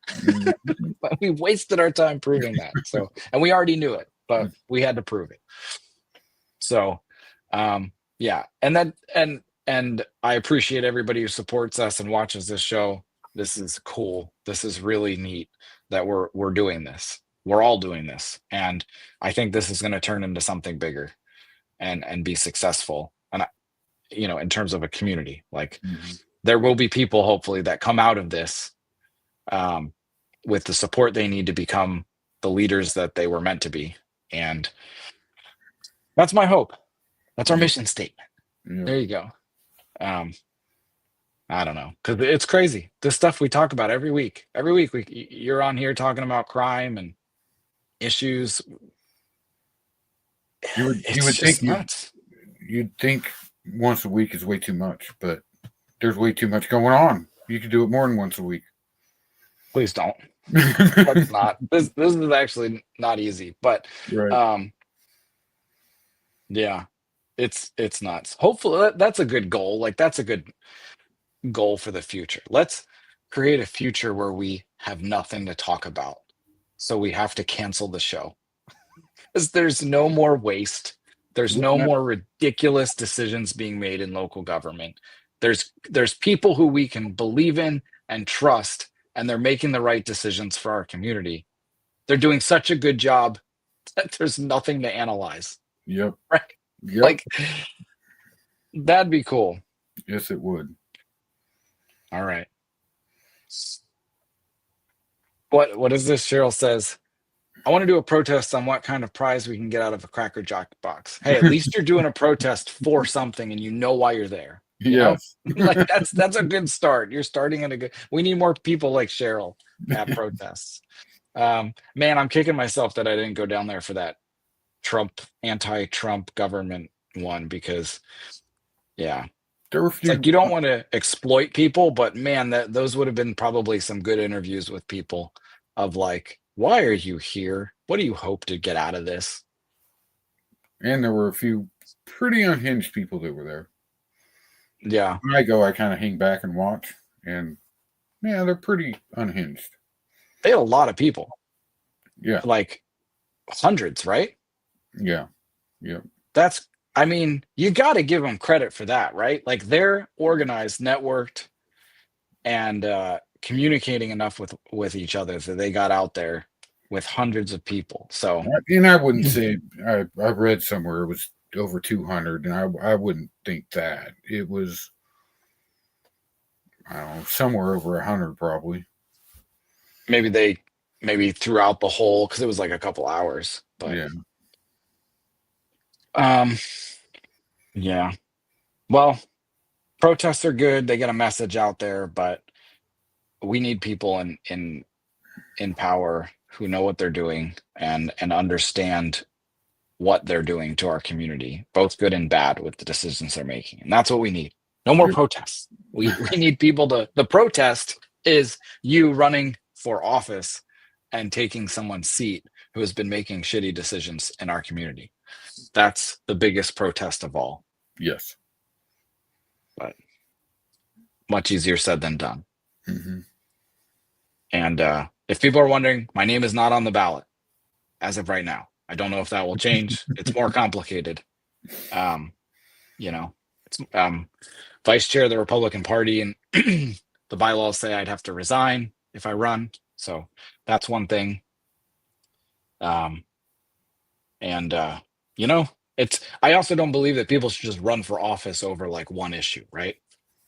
Speaker 1: But we've wasted our time proving that. So, and we already knew it, but we had to prove it. So, yeah. And I appreciate everybody who supports us and watches this show. This is cool. This is really neat that we're doing this. We're all doing this, and I think this is going to turn into something bigger and be successful. And in terms of a community, like there will be people hopefully that come out of this with the support they need to become the leaders that they were meant to be. And that's my hope. That's our mission statement.
Speaker 2: Yeah.
Speaker 1: There you go. Um, I don't know, because it's crazy. The stuff we talk about every week. Every week you're on here talking about crime and issues.
Speaker 2: You
Speaker 1: It's
Speaker 2: would think
Speaker 1: just nuts.
Speaker 2: you'd think once a week is way too much, but there's way too much going on. You could do it more than once a week.
Speaker 1: Please don't. Let's not. This is actually not easy, but
Speaker 2: Right.
Speaker 1: um, yeah, it's nuts. Hopefully that's a good goal. Like that's a good goal for the future. Let's create a future where we have nothing to talk about. So we have to cancel the show. Because there's no more waste. There's no more ridiculous decisions being made in local government. There's people who we can believe in and trust, and they're making the right decisions for our community. They're doing such a good job that there's nothing to analyze.
Speaker 2: Yep.
Speaker 1: Right?
Speaker 2: Yep.
Speaker 1: Like that'd be cool.
Speaker 2: Yes, it would.
Speaker 1: All right. What is this? Cheryl says, I want to do a protest on what kind of prize we can get out of a Cracker Jack box. Hey, at least you're doing a protest for something and you know why you're there. You know?
Speaker 2: Yes.
Speaker 1: Like that's a good start. You're starting at a good. We need more people like Cheryl at protests. Man, I'm kicking myself that I didn't go down there for that anti-Trump government one because yeah.
Speaker 2: There were a
Speaker 1: It's
Speaker 2: few.
Speaker 1: like you don't want to exploit people, but man, that those would have been probably some good interviews with people of like, why are you here? What do you hope to get out of this?
Speaker 2: And there were a few pretty unhinged people that were there.
Speaker 1: Yeah.
Speaker 2: When I go, I kind of hang back and watch, and yeah, they're pretty unhinged.
Speaker 1: They had a lot of people.
Speaker 2: Yeah.
Speaker 1: Like hundreds, right?
Speaker 2: Yeah. Yeah.
Speaker 1: I mean, you got to give them credit for that, right? Like they're organized, networked, and communicating enough with each other that they got out there with hundreds of people. So,
Speaker 2: And I wouldn't say I read somewhere it was over 200, and I wouldn't think that it was. I don't know, somewhere over 100 probably.
Speaker 1: maybe throughout the whole because it was like a couple hours, but
Speaker 2: Yeah.
Speaker 1: um, yeah. Well, protests are good. They get a message out there, but we need people in power who know what they're doing and understand what they're doing to our community, both good and bad, with the decisions they're making. And that's what we need. No more
Speaker 2: Yep.
Speaker 1: protests. We need people to. The protest is you running for office and taking someone's seat who has been making shitty decisions in our community. That's the biggest protest of all.
Speaker 2: Yes.
Speaker 1: But much easier said than done.
Speaker 2: Mm-hmm.
Speaker 1: And if people are wondering, my name is not on the ballot as of right now. I don't know if that will change. It's more complicated. You know, it's vice chair of the Republican Party, and the bylaws say I'd have to resign if I run. So that's one thing. And I also don't believe that people should just run for office over like one issue, right?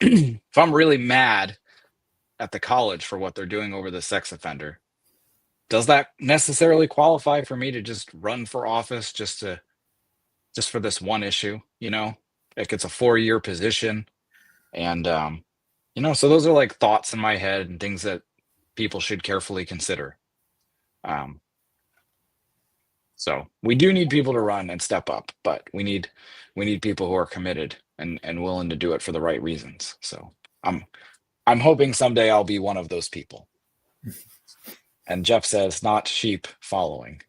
Speaker 1: If I'm really mad at the college for what they're doing over the sex offender, does that necessarily qualify for me to just run for office just for this one issue? Like it's a 4-year position, and so those are like thoughts in my head and things that people should carefully consider. So we do need people to run and step up, but we need people who are committed and willing to do it for the right reasons. So I'm hoping someday I'll be one of those people. And Jeff says, not sheep following.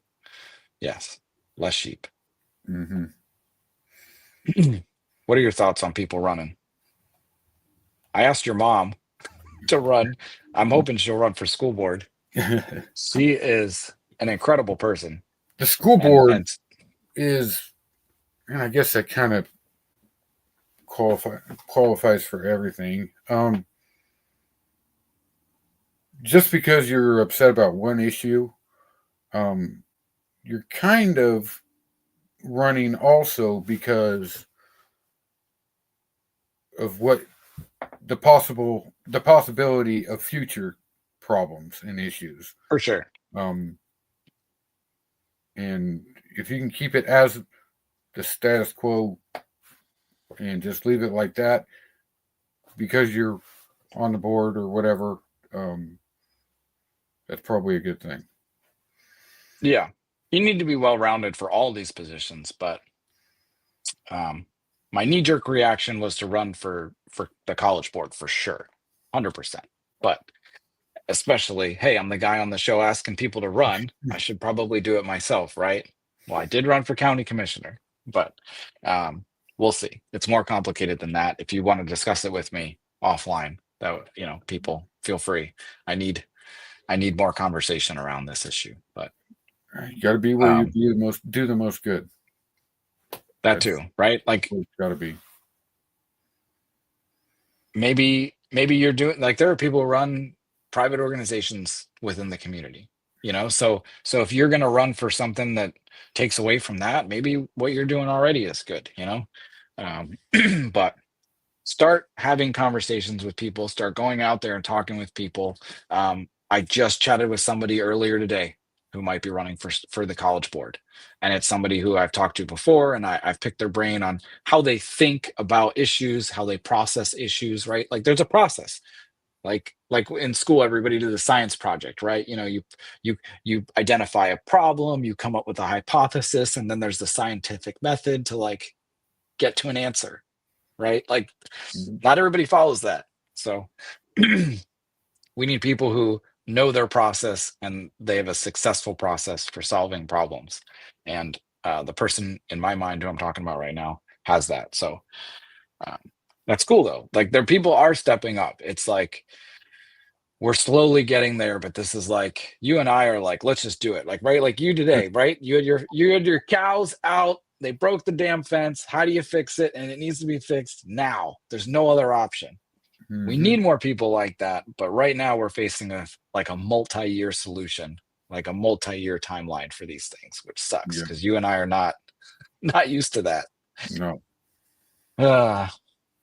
Speaker 1: Yes, less sheep.
Speaker 2: Mm-hmm.
Speaker 1: What are your thoughts on people running? I asked your mom to run. I'm hoping she'll run for school board. She is an incredible person.
Speaker 2: The school board is, and I guess that kind of qualifies for everything. Just because you're upset about one issue, you're kind of running also because of what the possibility of future problems and issues.
Speaker 1: For sure.
Speaker 2: And if you can keep it as the status quo and just leave it like that because you're on the board or whatever. Um, that's probably a good thing.
Speaker 1: Yeah. You need to be well-rounded for all these positions, but my knee-jerk reaction was to run for the college board for sure, 100%. But especially, hey, I'm the guy on the show asking people to run. I should probably do it myself, right? Well, I did run for county commissioner, but we'll see. It's more complicated than that. If you want to discuss it with me offline, that people feel free. I need more conversation around this issue, but
Speaker 2: You got to be where you
Speaker 1: um,
Speaker 2: do the most good.
Speaker 1: that
Speaker 2: That's
Speaker 1: too, right? Like
Speaker 2: what it's got to be.
Speaker 1: maybe you're doing, like, there are people who run private organizations within the community, so if you're going to run for something that takes away from that, maybe what you're doing already is good, um, but start having conversations with people, start going out there and talking with people. I just chatted with somebody earlier today who might be running for the college board, and it's somebody who I've talked to before, and I've picked their brain on how they think about issues, how they process issues, right? Like, there's a process. Like in school, everybody did a science project, right? You identify a problem, you come up with a hypothesis, and then there's the scientific method to, like, get to an answer, right? Like,
Speaker 2: Mhm.
Speaker 1: not everybody follows that. So we need people who know their process and they have a successful process for solving problems. And the person in my mind who I'm talking about right now has that. So um, that's cool though. Like, there, people are stepping up. It's like we're slowly getting there, but this is like, you and I are like, let's just do it. Like, right, like you today, right? You had your cows out. They broke the damn fence. How do you fix it? And it needs to be fixed now. There's no other option. We
Speaker 2: Mhm.
Speaker 1: need more people like that, but right now we're facing a multi-year solution, like a multi-year timeline for these things, which sucks
Speaker 2: Yeah.
Speaker 1: because you and I are not used to that.
Speaker 2: No.
Speaker 1: Uh,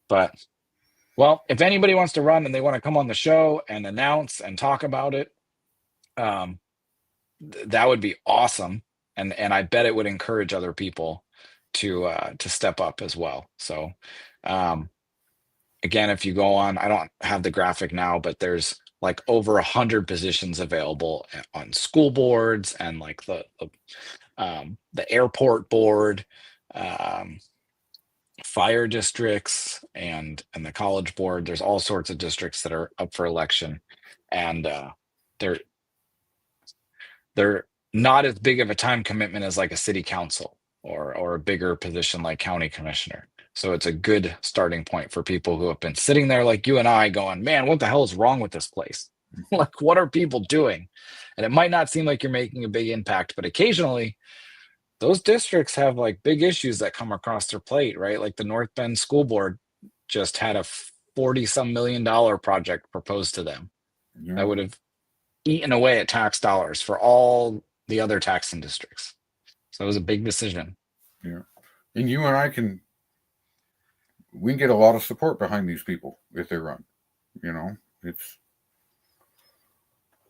Speaker 1: but well, if anybody wants to run and they want to come on the show and announce and talk about it, um, that would be awesome, and I bet it would encourage other people to step up as well. So, um, again, if you go on, I don't have the graphic now, but there's like over 100 positions available on school boards and like the airport board, um, fire districts, and the college board. There's all sorts of districts that are up for election, and they're they're not as big of a time commitment as like a city council or a bigger position like county commissioner. So it's a good starting point for people who have been sitting there like you and I going, man, what the hell is wrong with this place? Like, what are people doing? And it might not seem like you're making a big impact, but occasionally those districts have like big issues that come across their plate, right? Like the North Bend School Board just had a 40 some $1 million project proposed to them that
Speaker 2: Yeah.
Speaker 1: would have eaten away at tax dollars for all the other taxing districts. So it was a big decision.
Speaker 2: Yeah. And you and I we can get a lot of support behind these people if they run. You know, it's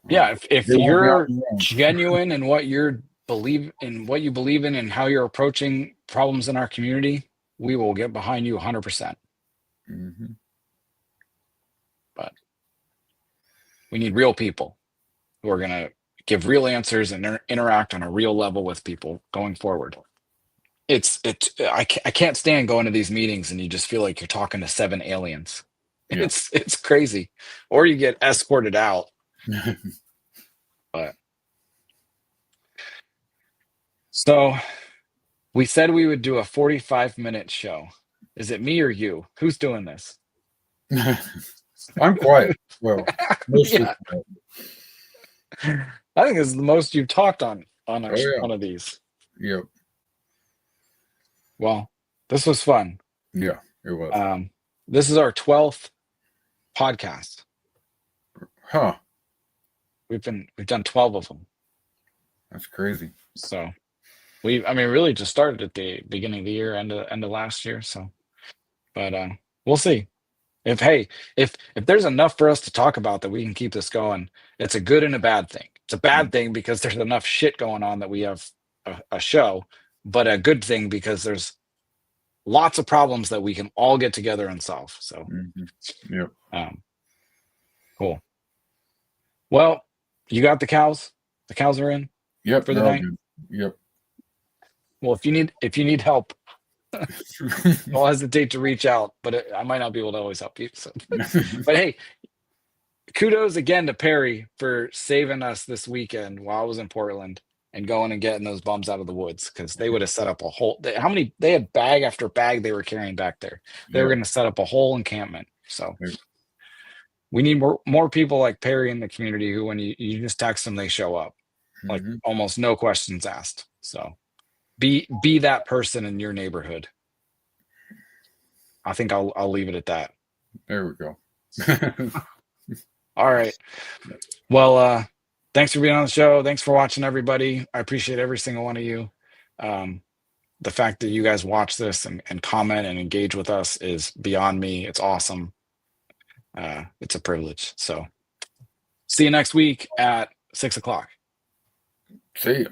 Speaker 1: Yeah, if
Speaker 2: they won't be on
Speaker 1: you're
Speaker 2: their own.
Speaker 1: genuine in what you believe in and how you're approaching problems in our community, we will get behind you 100%.
Speaker 2: Hmm.
Speaker 1: But we need real people who are going to give real answers and interact on a real level with people going forward. I can't stand going to these meetings and you just feel like you're talking to 7 aliens.
Speaker 2: Yeah.
Speaker 1: It's crazy, or you get escorted out. But so we said we would do a 45-minute show. Is it me or you? Who's doing this?
Speaker 2: I'm quiet. Well, mostly
Speaker 1: Yeah,
Speaker 2: quiet.
Speaker 1: I think this is the most you've talked on
Speaker 2: Oh yeah.
Speaker 1: one of these.
Speaker 2: Yep.
Speaker 1: Well, this was fun.
Speaker 2: Yeah. It was.
Speaker 1: This is our 12th podcast.
Speaker 2: Huh.
Speaker 1: We've done 12 of them.
Speaker 2: That's crazy.
Speaker 1: So I mean, really just started at the beginning of the year, end of last year. So, but we'll see. If there's enough for us to talk about that we can keep this going, it's a good and a bad thing. It's a bad thing because there's enough shit going on that we have a show, but a good thing because there's lots of problems that we can all get together and solve. So,
Speaker 2: Yep.
Speaker 1: Cool. Well, you got the cows. The cows are in
Speaker 2: Yep.
Speaker 1: for the
Speaker 2: They're all
Speaker 1: night.
Speaker 2: good. Yep.
Speaker 1: Well, if you need help, don't hesitate to reach out. But I might not be able to always help you. So, but hey, kudos again to Perry for saving us this weekend while I was in Portland and going and getting those bums out of the woods, because they would have set up a whole. How many? They had bag after bag they were carrying back there. They were
Speaker 2: Yep.
Speaker 1: going to set up a whole encampment. So
Speaker 2: Yep.
Speaker 1: we need more people like Perry in the community who, when you just text them, they show up, like almost no questions asked. So be that person in your neighborhood. I think I'll leave it at that.
Speaker 2: There we go.
Speaker 1: All right. Well, thanks for being on the show. Thanks for watching, everybody. I appreciate every single one of you. The fact that you guys watch this and comment and engage with us is beyond me. It's awesome. It's a privilege. So see you next week at 6 o'clock.
Speaker 2: See you.